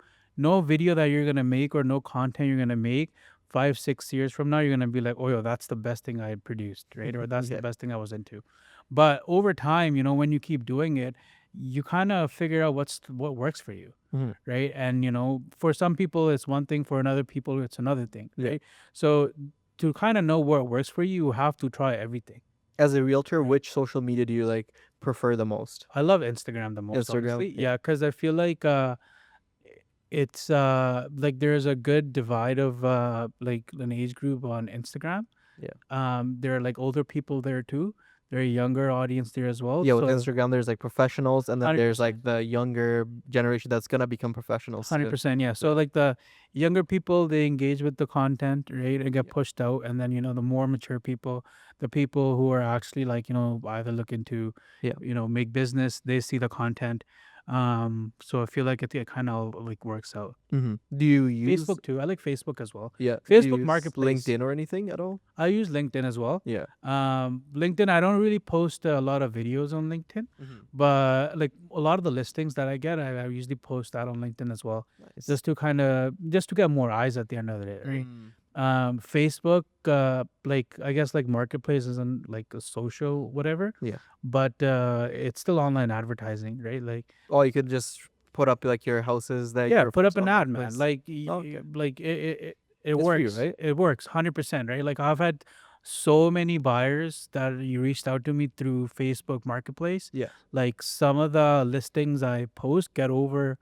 S2: video that you're gonna make or no content you're gonna make 5-6 years from now, you're gonna be like, oh yo, that's the best thing I produced, right? Or that's the
S1: Yeah.
S2: best thing I was into. But over time, when you keep doing it, you kind of figure out what works for you,
S1: Mhm.
S2: right? And for some people it's one thing, for another people it's another thing,
S1: Yeah.
S2: right? So to kind of know what works for you, you have to try everything.
S1: As a realtor,
S2: Right.
S1: which social media do you like prefer the most?
S2: I love Instagram the most,
S1: Instagram.
S2: honestly.
S1: Yeah.
S2: Yeah, because I feel like it's like there's a good divide of like an age group on Instagram.
S1: Yeah.
S2: There are like older people there too. There are younger audience there as well.
S1: Yeah, with
S2: So
S1: Instagram, there's like professionals, and then there's
S2: 100%.
S1: like the younger generation that's gonna become professionals soon.
S2: 100%, yeah. So like the younger people, they engage with the content, right, and get
S1: Yeah.
S2: pushed out, and then the more mature people, the people who are actually like either looking to
S1: Yeah.
S2: make business, they see the content. So I feel like it kind of like works out.
S1: Do you use
S2: Facebook too. I like Facebook as well.
S1: yeah? Do you
S2: Facebook
S1: use
S2: Marketplace.
S1: LinkedIn or anything at all?
S2: I use LinkedIn as well.
S1: Yeah.
S2: LinkedIn, I don't really post a lot of videos on LinkedIn, but like a lot of the listings that I get, I usually post that on LinkedIn as well,
S1: Nice.
S2: just to get more eyes at the end of the day, right? Facebook, like I guess like Marketplace isn't like a social whatever,
S1: Yeah.
S2: but it's still online advertising, right? Like
S1: Oh, you could just put up like your houses that
S2: yeah,
S1: you're
S2: put up
S1: on
S2: an ad, man.
S1: Marketplace.
S2: Like
S1: Okay.
S2: like it
S1: It's for you,
S2: works.
S1: right?
S2: It works 100%, right? Like I've had so many buyers that you reached out to me through Facebook Marketplace.
S1: Yeah.
S2: Like some of the listings I post get over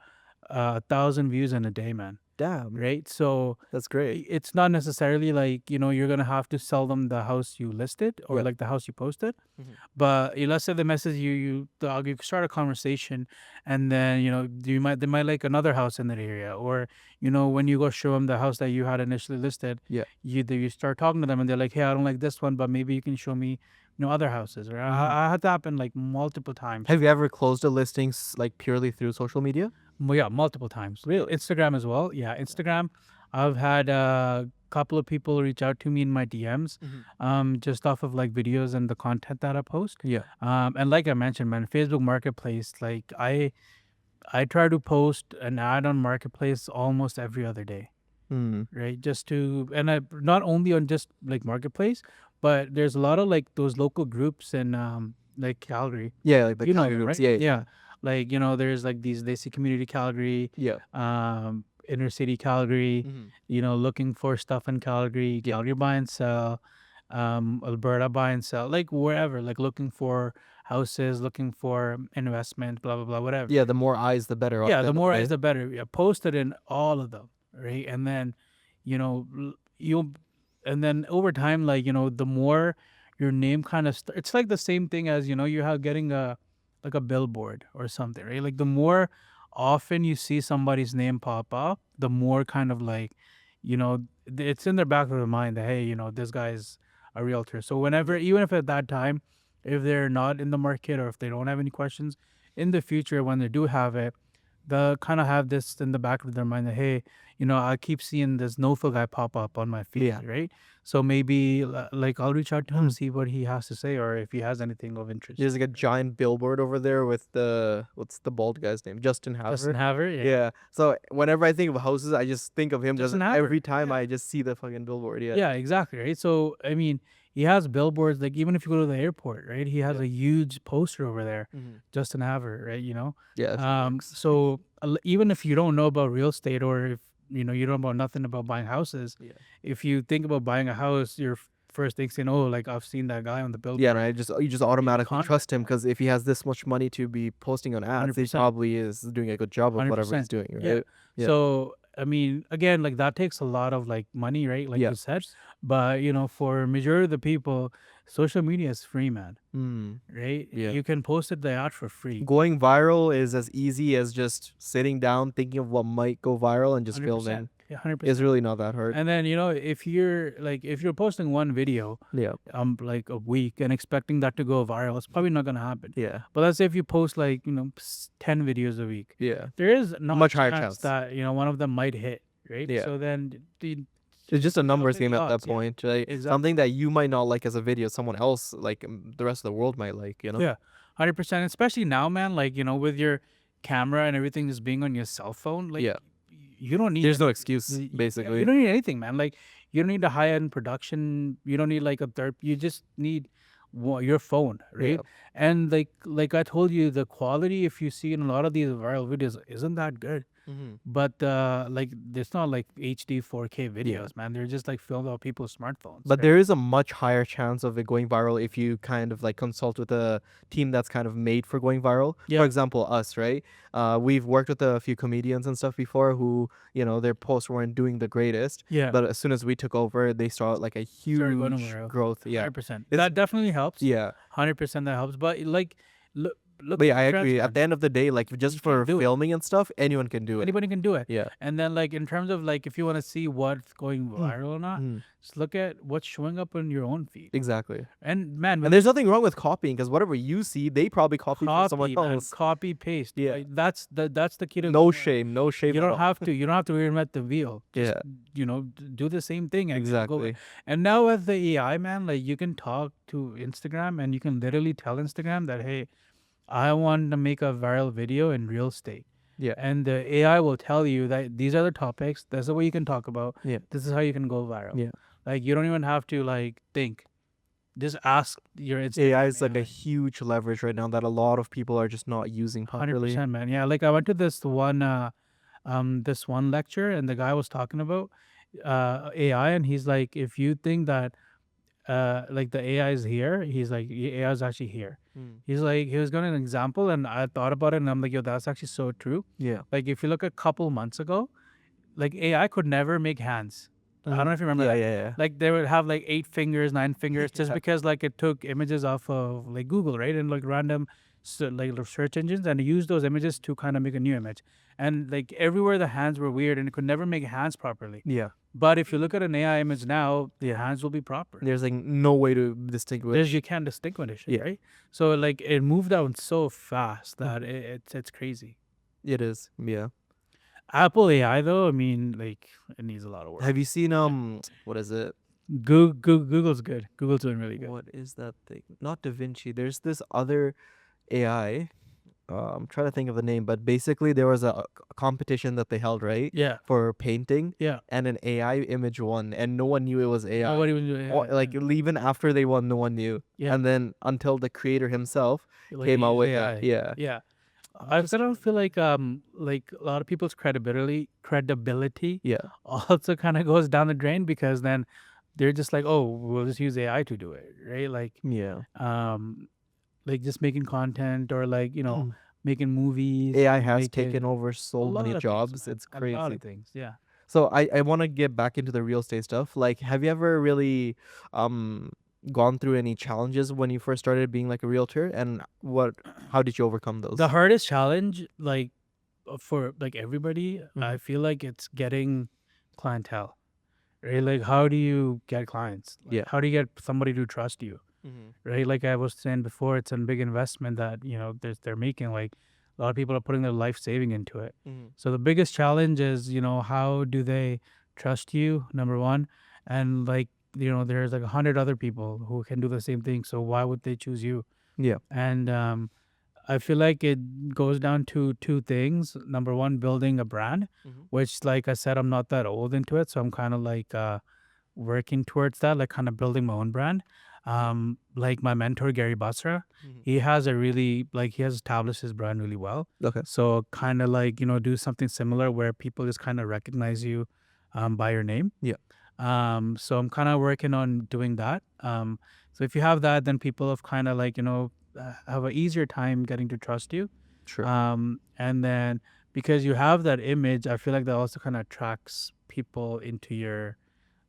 S2: 1,000 views in a day, man.
S1: Damn.
S2: Right? So
S1: That's great.
S2: it's not necessarily like you're gonna have to sell them the house you listed or
S1: Yeah.
S2: like the house you posted.
S1: Mhm.
S2: But let's say the message you start a conversation, and then they might like another house in that area, or when you go show them the house that you had initially listed,
S1: Yeah.
S2: you start talking to them and they're like, hey, I don't like this one, but maybe you can show me other houses. Or I had that happen like multiple times.
S1: Have you ever closed a listings like purely through social media?
S2: Well, yeah, multiple times.
S1: Really?
S2: Instagram as well. Yeah, Instagram. I've had a couple of people reach out to me in my DMs, just off of like videos and the content that I post.
S1: Yeah.
S2: And like I mentioned, man, Facebook Marketplace, like I try to post an ad on Marketplace almost every other day, right? Just to and I not only on just like Marketplace, but there's a lot of like those local groups in like Calgary.
S1: Yeah, like the
S2: You know
S1: Calgary
S2: them,
S1: groups.
S2: right?
S1: Yeah.
S2: Yeah. Like, there's like these, they see Community Calgary,
S1: Yeah.
S2: Inner City Calgary, looking for stuff in Calgary,
S1: Yeah.
S2: Calgary buy and sell, Alberta buy and sell, like wherever, like looking for houses, looking for investment, blah, blah, blah, whatever.
S1: Yeah, the more eyes, the better.
S2: Yeah, the more
S1: right?
S2: eyes, the better. Yeah, post it in all of them, right? And then, you'll, and then over time, like, the more your name kind of, it's like the same thing as, you have getting like a billboard or something, right? Like the more often you see somebody's name pop up, the more kind of like, it's in their back of their mind that, hey, this guy's a realtor. So whenever, even if at that time, if they're not in the market or if they don't have any questions, in the future, when they do have it, they'll kind of have this in the back of their mind that, hey, I keep seeing this Nofil guy pop up on my feed,
S1: Yeah.
S2: right? So maybe like I'll reach out to him, see what he has to say, or if he has anything of interest.
S1: There's like a giant billboard over there with what's the bald guy's name? Justin Haver.
S2: Justin Haver, yeah.
S1: Yeah. So whenever I think of houses, I just think of him. Just
S2: Justin Haver,
S1: every time I just see the fucking billboard. Yeah.
S2: Yeah, exactly, right? So I mean, he has billboards, like even if you go to the airport, right? He has
S1: Yeah.
S2: a huge poster over there,
S1: Mhm.
S2: Justin Haver, right?
S1: Yeah. that works.
S2: So even if you don't know about real estate, or if you don't know about nothing about buying houses,
S1: Yeah.
S2: if you think about buying a house, your first thing saying, oh, like I've seen that guy on the billboard.
S1: Yeah, and you just automatically
S2: contact
S1: trust him because if he has this much money to be posting on ads, he
S2: 100%.
S1: probably is doing a good job of whatever he's
S2: 100%.
S1: doing,
S2: Yeah.
S1: right? Yeah.
S2: So I mean, again, like that takes a lot of like money, right? Like
S1: Yeah.
S2: you said. But for majority of the people, social media is free, man. Right?
S1: Yeah.
S2: You can post it the ad for free.
S1: Going viral is as easy as just sitting down, thinking of what might go viral, and just
S2: 100%.
S1: filming.
S2: Yeah, 100%.
S1: It's really not that hard.
S2: And then if you're posting one video
S1: Yeah.
S2: like a week and expecting that to go viral, it's probably not gonna happen.
S1: Yeah.
S2: But let's say if you post like 10 videos a week,
S1: Yeah.
S2: there is not
S1: Much
S2: a
S1: higher
S2: chance
S1: chance.
S2: that one of them might hit, right?
S1: Yeah.
S2: So then
S1: It's just a numbers
S2: Calculate
S1: game
S2: the
S1: at that
S2: odds. Yeah,
S1: point, right?
S2: exactly.
S1: Something that you might not like as a video, someone else, like the rest of the world might like, you know?
S2: Yeah, 100%. Especially now, man. Like with your camera and everything just being on your cell phone, like
S1: Yeah.
S2: you don't need
S1: There's no
S2: any-
S1: excuse,
S2: you
S1: basically.
S2: don't need anything, man. Like you don't need a high end production. You don't need like a third. You just need your phone, right?
S1: Yeah.
S2: And like I told you, the quality if you see in a lot of these viral videos isn't that good.
S1: Mhm.
S2: But like it's not like HD 4K videos,
S1: Yeah.
S2: man. They're just like filmed on people's smartphones.
S1: But
S2: right?
S1: there is a much higher chance of it going viral if you kind of like consult with a team that's kind of made for going viral.
S2: Yeah.
S1: For example, us, right? We've worked with a few comedians and stuff before who, you know, their posts weren't doing the greatest.
S2: Yeah.
S1: But as soon as we took over, they saw like a
S2: Started going
S1: huge
S2: viral.
S1: growth. Yeah.
S2: 100%.
S1: It's-
S2: That definitely helps.
S1: Yeah.
S2: 100% that helps. But like, look,
S1: But yeah, I agree. At the end of the day, like just
S2: You
S1: for
S2: can do it.
S1: filming and stuff, anyone can do it.
S2: anybody can do it.
S1: Yeah.
S2: And then like in terms of like if you want to see what's going viral or not,
S1: Mhm.
S2: just look at what's showing up on your own feed.
S1: Exactly.
S2: And man,
S1: And there's nothing wrong with copying because whatever you see, they probably copied from someone
S2: copy, man,
S1: else.
S2: copy paste.
S1: Yeah.
S2: Like, that's the key to
S1: No shame. No shame.
S2: You
S1: at
S2: don't
S1: all.
S2: have to. You don't have to reinvent the wheel. Just,
S1: Yeah.
S2: do the same thing. And go
S1: Exactly.
S2: with- And now with the AI, man, like you can talk to Instagram and you can literally tell Instagram that, hey, I want to make a viral video in real estate.
S1: Yeah.
S2: And the AI will tell you that these are the topics. That's the way you can talk about.
S1: Yeah.
S2: This is how you can go viral.
S1: Yeah.
S2: Like you don't even have to like think. Just ask your Instagram.
S1: AI is like a huge leverage right now that a lot of people are just not using properly.
S2: 100%, man. Yeah, like I went to this one lecture and the guy was talking about AI and he's like, if you think that like the AI is here, he's like AI is actually here.
S1: Mm.
S2: He's like he was going an example and I thought about it and I'm like, yo, that's actually so true.
S1: Yeah.
S2: Like if you look a couple months ago, like AI could never make hands. I don't know if you remember
S1: Yeah,
S2: that.
S1: yeah.
S2: Like they would have like 8 fingers, 9 fingers, just
S1: Yeah.
S2: because like it took images off of like Google, right? And like random like search engines and used those images to kind of make a new image. And like everywhere the hands were weird and it could never make hands properly.
S1: Yeah.
S2: But if you look at an AI image now, the hands will be proper.
S1: There's like no way to distinguish.
S2: You can't distinguish it,
S1: Yeah.
S2: right? So like it moved out so fast that it's crazy.
S1: It is. Yeah.
S2: Apple AI though, I mean, like it needs a lot of work.
S1: Have you seen what is it?
S2: Google's good. Google's doing really good.
S1: What is that thing? Not Da Vinci. There's this other AI. I'm trying to think of the name, but basically there was a competition that they held, right?
S2: Yeah.
S1: For painting.
S2: Yeah.
S1: And an AI image won, and no one knew it was AI.
S2: Nobody was doing
S1: Like even after they won, no one knew.
S2: Yeah.
S1: And then until the creator himself
S2: like,
S1: came out
S2: use
S1: with
S2: AI.
S1: that. Yeah.
S2: Yeah. I don't feel like a lot of people's credibility
S1: Yeah.
S2: also kind of goes down the drain because then they're just like, oh, we'll just use AI to do it, right? Like just making content or like making movies.
S1: AI has
S2: making
S1: taken over
S2: a
S1: so
S2: lot
S1: many
S2: of things,
S1: jobs.
S2: man.
S1: It's
S2: A lot
S1: crazy.
S2: of things, yeah.
S1: So I want to get back into the real estate stuff. Like, have you ever really gone through any challenges when you first started being like a realtor, and how did you overcome those?
S2: The hardest challenge, like for like everybody, I feel like it's getting clientele, right? Like, how do you get clients? Like,
S1: Yeah.
S2: How do you get somebody to trust you, right? Like I was saying before, it's a big investment that they're making. Like a lot of people are putting their life saving into it. So the biggest challenge is how do they trust you? Number one, and like there's like 100 other people who can do the same thing. So why would they choose you?
S1: Yeah.
S2: And I feel like it goes down to two things. Number one, building a brand, which, like I said, I'm not that old into it. So I'm kind of like working towards that, like kind of building my own brand. Like my mentor, Gary Basra, he has he has established his brand really well.
S1: Okay.
S2: So kind of like, do something similar where people just kind of recognize you by your name.
S1: Yeah.
S2: So I'm kind of working on doing that. So if you have that, then people have kind of like, have an easier time getting to trust you.
S1: Sure.
S2: And then because you have that image, I feel like that also kind of attracts people into your,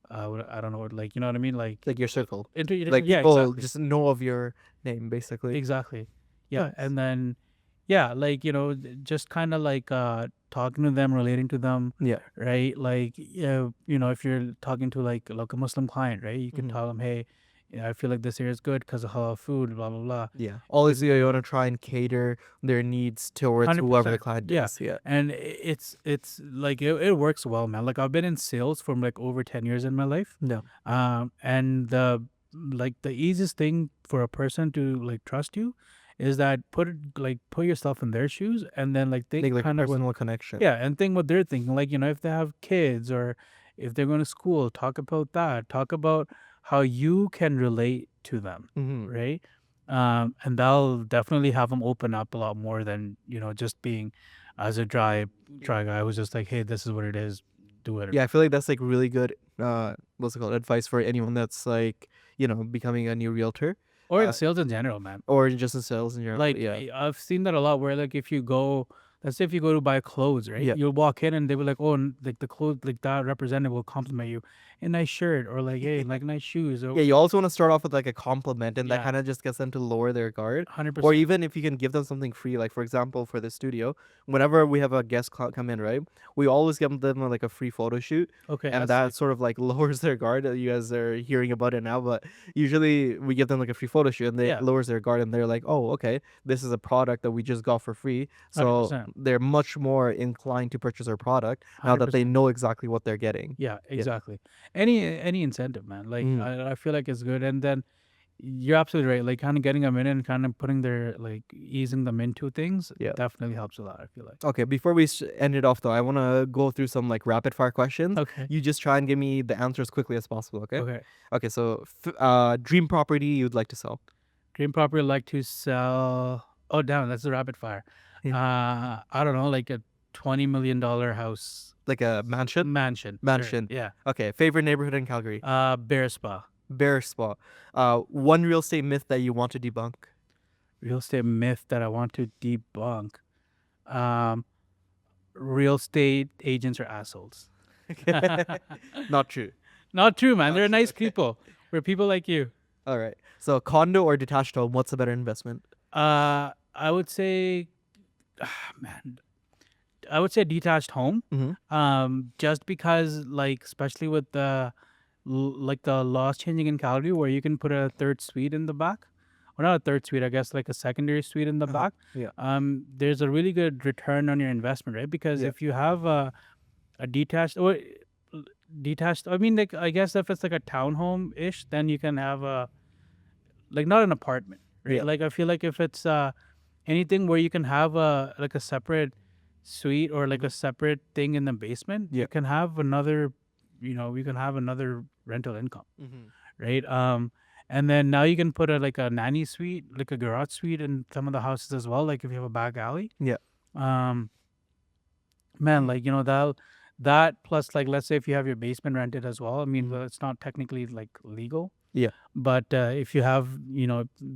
S2: I don't know, like, you know what I mean? Like
S1: your circle.
S2: into your,
S1: Like
S2: yeah,
S1: people
S2: exactly.
S1: just know of your name, basically.
S2: Exactly. Yeah.
S1: Nice.
S2: And then, yeah, like, just kind of like talking to them, relating to them.
S1: Yeah.
S2: Right. Like, if you're talking to like a Muslim client, right, you can tell them, hey, I feel like this area is good because of halal food, blah blah blah.
S1: Yeah. Always you want to try and cater their needs towards whoever the
S2: 100%.
S1: client
S2: Yeah.
S1: is. Yeah.
S2: And it's like it works well, man. Like I've been in sales for like over 10 years in my life.
S1: No.
S2: And the easiest thing for a person to like trust you is that put yourself in their shoes and then like think
S1: Make like a
S2: kind of what,
S1: personal connection.
S2: yeah, and think what they're thinking. Like, if they have kids or if they're going to school, talk about that. Talk about how you can relate to them,
S1: Mm-hmm.
S2: right? And that'll definitely have them open up a lot more than, just being as a dry guy who's just like, hey, this is what it is, do it.
S1: Yeah, I feel like that's like really good what's it called, advice for anyone that's like, becoming a new realtor
S2: Or in
S1: uh,
S2: sales in general, man.
S1: or just in sales in general.
S2: Like
S1: Yeah.
S2: I've seen that a lot where like if you go, let's say if you go to buy clothes, right?
S1: Yeah.
S2: You'll walk in and they will like, oh, like the clothes, like that representative will compliment you, a nice shirt or like, hey, like nice shoes or
S1: Yeah, you also want to start off with like a compliment, and that
S2: yeah,
S1: kind of just gets them to lower their guard. Or
S2: 100%.
S1: even if you can give them something free, like for example, for the studio, whenever we have a guest come in, right, we always give them like a free photo shoot,
S2: Okay,
S1: and
S2: that's
S1: that
S2: sick.
S1: sort of like lowers their guard. You guys are hearing about it now, but usually we give them like a free photo shoot, and it
S2: Yeah,
S1: lowers their guard, and they're like, oh, okay, this is a product that we just got for free, so
S2: 100%.
S1: they're much more inclined to purchase our product now that they
S2: 100%.
S1: know exactly what they're getting.
S2: Yeah,
S1: Yeah.
S2: exactly. Any incentive, man. Like
S1: Mm.
S2: I feel like it's good, and then you're absolutely right. Like kind of getting them in and kind of putting their like easing them into things
S1: Yeah.
S2: definitely helps a lot. I feel like.
S1: Okay, before we end it off though, I want to go through some like rapid fire questions.
S2: Okay.
S1: You just try and give me the answer as quickly as possible, okay?
S2: Okay.
S1: Okay, so dream property you'd like to sell.
S2: Dream property like to sell. Oh, damn, that's a rapid fire. I don't know, like a $20 million house
S1: Like a mansion?
S2: mansion. Sure.
S1: Mansion.
S2: Yeah.
S1: Okay, favorite neighborhood in Calgary?
S2: Bear Spa.
S1: Bear Spa. One real estate myth that you want to debunk.
S2: Real estate myth that I want to debunk. Real estate agents are assholes.
S1: Not true.
S2: Not true, man. They're nice people. We're people like you.
S1: All right. So condo or detached home, what's a better investment?
S2: I would say, man, I would say detached home. Just because, like, especially with the like the laws changing in Calgary, where you can put a third suite in the back, or not a third suite, I guess, like a secondary suite in the back.
S1: Yeah.
S2: There's a really good return on your investment, right? Because
S1: Yeah.
S2: if you have a detached or detached, I mean, like I guess if it's like a townhome ish, then you can have a like not an apartment, right?
S1: Yeah.
S2: Like I feel like if it's anything where you can have a like a separate suite or like a separate thing in the basement,
S1: Yeah.
S2: you can have another, you can have another rental income, right? And then now you can put like a nanny suite, like a garage suite in some of the houses as well. Like if you have a back alley,
S1: Yeah.
S2: man, like that plus like let's say if you have your basement rented as well. I mean, well, it's not technically like legal.
S1: Yeah.
S2: But if you have,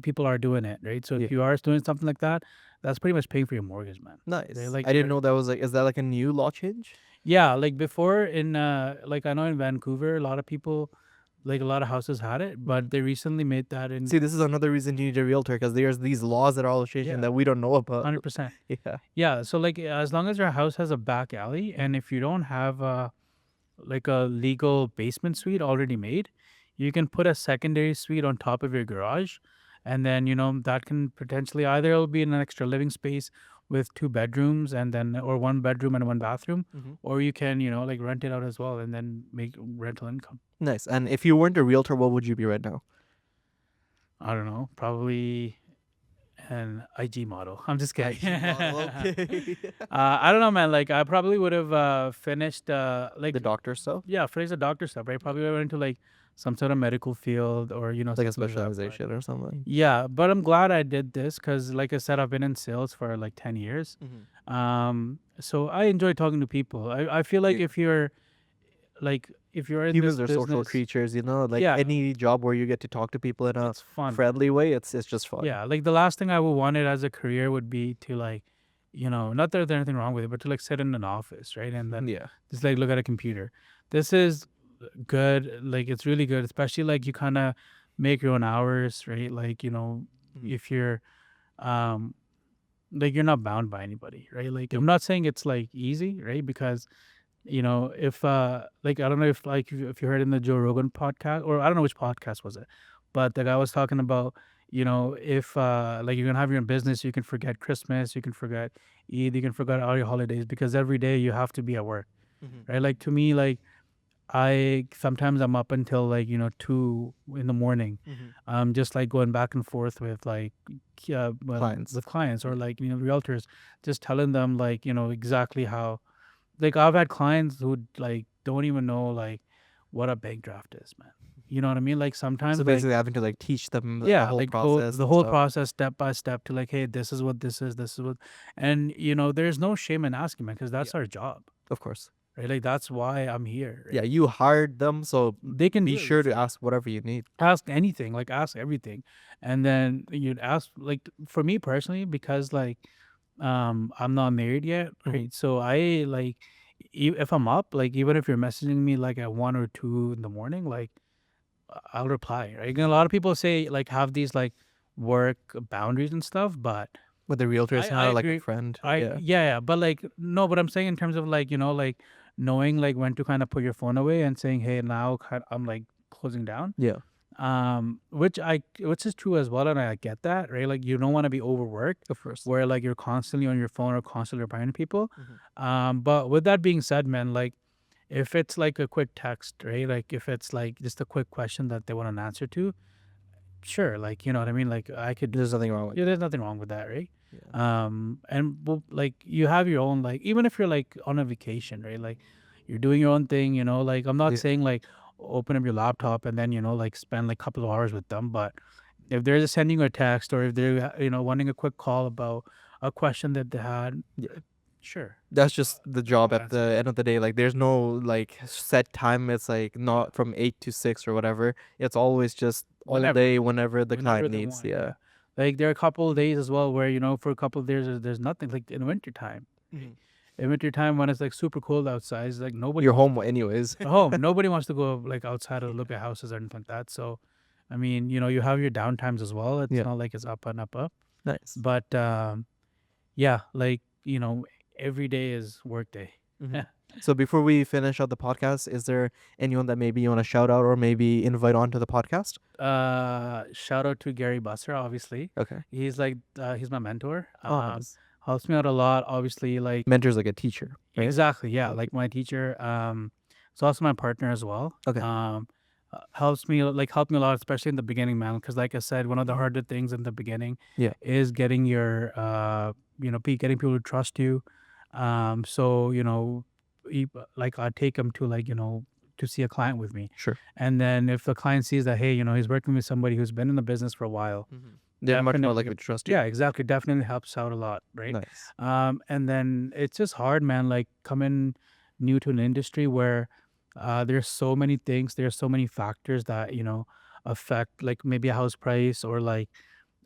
S2: people are doing it, right? So
S1: Yeah.
S2: if you are doing something like that, that's pretty much paying for your mortgage, man.
S1: Nice.
S2: like
S1: I didn't know that was like, is that like a new law change?
S2: Yeah, like before in like I know in Vancouver, a lot of people, like a lot of houses had it, but they recently made that in
S1: See, this is another reason you need a realtor, because there's these laws that are all changing
S2: Yeah.
S1: that we don't know about.
S2: 100%.
S1: Yeah.
S2: Yeah, so like as long as your house has a back alley, and if you don't have like a legal basement suite already made, you can put a secondary suite on top of your garage, and then that can potentially either it'll be in an extra living space with 2 bedrooms and then or 1 bedroom and 1 bathroom, or you can like rent it out as well and then make rental income.
S1: Nice. And if you weren't a realtor, what would you be right now?
S2: I don't know, probably an IG model. I'm just kidding.
S1: Okay.
S2: I don't know, man. Like I probably would have finished like
S1: The doctor stuff?
S2: yeah, finished the doctor stuff, right? Probably went into like some sort of medical field or
S1: Like a
S2: something like that, but-
S1: specialization or something?
S2: Yeah, but I'm glad I did this because, like I said, I've been in sales for like 10 years. So I enjoy talking to people. I feel like
S1: Yeah.
S2: if you're in
S1: Humans
S2: this
S1: are social
S2: business,
S1: creatures, like
S2: Yeah.
S1: any job where you get to talk to people in a
S2: it's fun.
S1: friendly way, it's just fun.
S2: Yeah, like the last thing I would wanted as a career would be to like, not that there's anything wrong with it, but to like sit in an office, right? And then
S1: Yeah.
S2: just like look at a computer. This is good. Like it's really good, especially like you kind of make your own hours, right? Like, if you're like you're not bound by anybody, right? Like I'm not saying it's like easy, right? Because if like I don't know if like if you heard in the Joe Rogan podcast, or I don't know which podcast was it, But the guy was talking about, if like you're gonna have your own business, you can forget Christmas, you can forget Eid, you can forget all your holidays because every day you have to be at work,
S1: Mhm.
S2: right? Like to me, like I sometimes I'm up until like 2 in the morning,
S1: Mhm.
S2: just like going back and forth with like
S1: Clients.
S2: with clients or
S1: Yeah.
S2: like realtors, just telling them like exactly how, like I've had clients who like don't even know like what a bank draft is, man. You know what I mean? Like
S1: So
S2: sometimes like
S1: basically having to like teach them the
S2: yeah,
S1: whole
S2: like go
S1: process
S2: the
S1: and
S2: whole
S1: stuff.
S2: process step by step to like, hey, this is what this is what, and there's no shame in asking, man, because
S1: Yeah,
S2: that's our job,
S1: of course.
S2: right? Like that's why I'm here,
S1: Yeah,
S2: right?
S1: you hired them, so
S2: They can
S1: be
S2: do
S1: sure
S2: it.
S1: to ask whatever you need.
S2: Ask anything, like ask everything, and then you'd ask like for me personally because like I'm not married yet,
S1: Mhm.
S2: right? So I like if I'm up, like even if you're messaging me like at 1 or 2 in the morning, like I'll reply, right? And a lot of people say like have these like work boundaries and stuff, but
S1: With the realtor, it's
S2: I
S1: not like a
S2: agree.
S1: friend.
S2: I
S1: Yeah.
S2: yeah, but like no, but I'm saying in terms of like like knowing like when to kind of put your phone away and saying, hey, now I'm like closing down,
S1: Yeah,
S2: which is true as well, and I get that, right? Like you don't want to be overworked
S1: of course.
S2: where like you're constantly on your phone or constantly replying to people.
S1: Mhm.
S2: But with that being said, man, like if it's like a quick text, right? Like if it's like just a quick question that they want an answer to, sure, like you know what I mean? Like I could,
S1: There's nothing wrong with
S2: yeah,
S1: that.
S2: there's nothing wrong with that, right?
S1: Yeah.
S2: And well, like you have your own, like even if you're like on a vacation, right? Like you're doing your own thing, like I'm not
S1: Yeah.
S2: saying like open up your laptop and then like spend like a couple of hours with them, but if they're just sending you a text or if they're wanting a quick call about a question that they had,
S1: Yeah.
S2: sure,
S1: That's just the job
S2: I'll
S1: at the
S2: answer.
S1: end of the day. Like there's no like set time. It's like
S2: Yeah,
S1: not from 8 to 6 or whatever. It's always just all
S2: whenever,
S1: day whenever the client
S2: whenever they
S1: needs.
S2: want.
S1: Yeah.
S2: Yeah, like there are a couple of days as well where for a couple of days there's nothing, like in winter time.
S1: Mhm.
S2: In winter time when it's like super cold outside, it's like nobody
S1: You're
S2: wants
S1: home anyways.
S2: at home. Nobody wants to go like outside or
S1: Yeah.
S2: look at houses or anything like that. So, I mean, you have your downtimes as well. It's
S1: Yeah.
S2: not like it's up and up up.
S1: Nice.
S2: But yeah, like every day is work day.
S1: Mhm. So before we finish out the podcast, is there anyone that maybe you want to shout out or maybe invite onto the podcast?
S2: Shout out to Gary Busser, obviously.
S1: Okay.
S2: He's like he's my mentor.
S1: Oh, nice.
S2: Helps me out a lot. Obviously, like
S1: Mentor's like a teacher, right?
S2: exactly, yeah,
S1: Okay.
S2: like my teacher. He's also my partner as well.
S1: Okay.
S2: Helped me a lot, especially in the beginning, man. Because like I said, one of the
S1: Mhm.
S2: harder things in the beginning
S1: Yeah.
S2: is getting your getting people to trust you. So like I take him to like to see a client with me,
S1: Sure.
S2: and then if the client sees that, hey, he's working with somebody who's been in the business for a while,
S1: They're much more likely
S2: definitely,
S1: to trust you.
S2: yeah, exactly, definitely helps out a lot, right?
S1: Nice.
S2: And then it's just hard, man. Like coming new to an industry where there's so many things, there's so many factors that affect like maybe a house price or like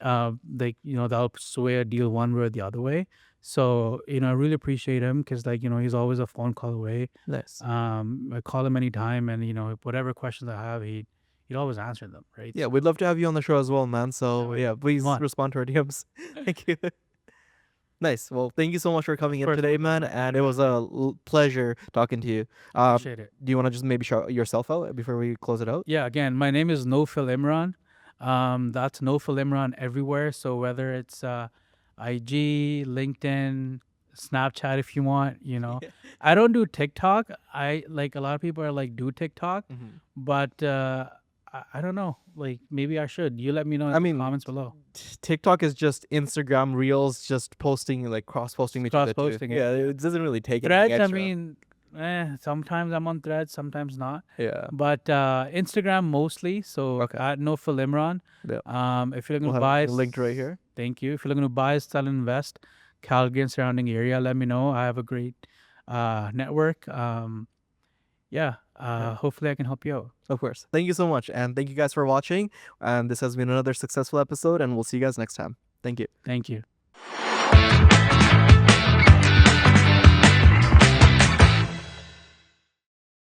S2: that'll sway a deal one way or the other way. So I really appreciate him because like he's always a phone call away.
S1: Nice.
S2: I call him anytime, and whatever questions I have, he'd always answer them, right?
S1: Yeah,
S2: So
S1: we'd love to have you on the show as well, man.
S2: yeah,
S1: So
S2: man,
S1: yeah,
S2: come
S1: please
S2: on,
S1: respond to our DMs. Thank you. Nice. Well, thank you so much for coming
S2: of
S1: in
S2: course,
S1: today,
S2: no,
S1: man.
S2: thank you
S1: And
S2: for
S1: it was
S2: having
S1: a
S2: me.
S1: pleasure talking to you.
S2: Appreciate it.
S1: Do you want to just maybe shout yourself out before we close it out?
S2: Yeah, again, my name is Nofil Imran. That's Nofil Imran everywhere. So whether it's IG, LinkedIn, Snapchat, if you want,
S1: Yeah.
S2: I don't do TikTok. I like a lot of people are like do TikTok,
S1: Mhm.
S2: but I don't know. Like maybe I should. You let me know in
S1: I
S2: the
S1: mean,
S2: comments below.
S1: TikTok is just Instagram Reels, just posting like cross posting between
S2: Cross
S1: the two.
S2: posting it.
S1: Yeah,
S2: Yeah.
S1: it doesn't really take anything
S2: Threads, I
S1: extra.
S2: mean, sometimes I'm on Threads, sometimes not.
S1: Yeah.
S2: But Instagram mostly. So
S1: Okay.
S2: at Nofil Imran.
S1: Yeah.
S2: If you're looking
S1: We'll
S2: to
S1: have
S2: buy,
S1: it linked right here.
S2: thank you. If you're looking to buy, sell, invest, Calgary and surrounding area, let me know. I have a great network. Yeah.
S1: Yeah.
S2: Hopefully I can help you out.
S1: Of course. Thank you so much. And thank you guys for watching. And this has been another successful episode. And we'll see you guys next time. Thank you.
S2: Thank you.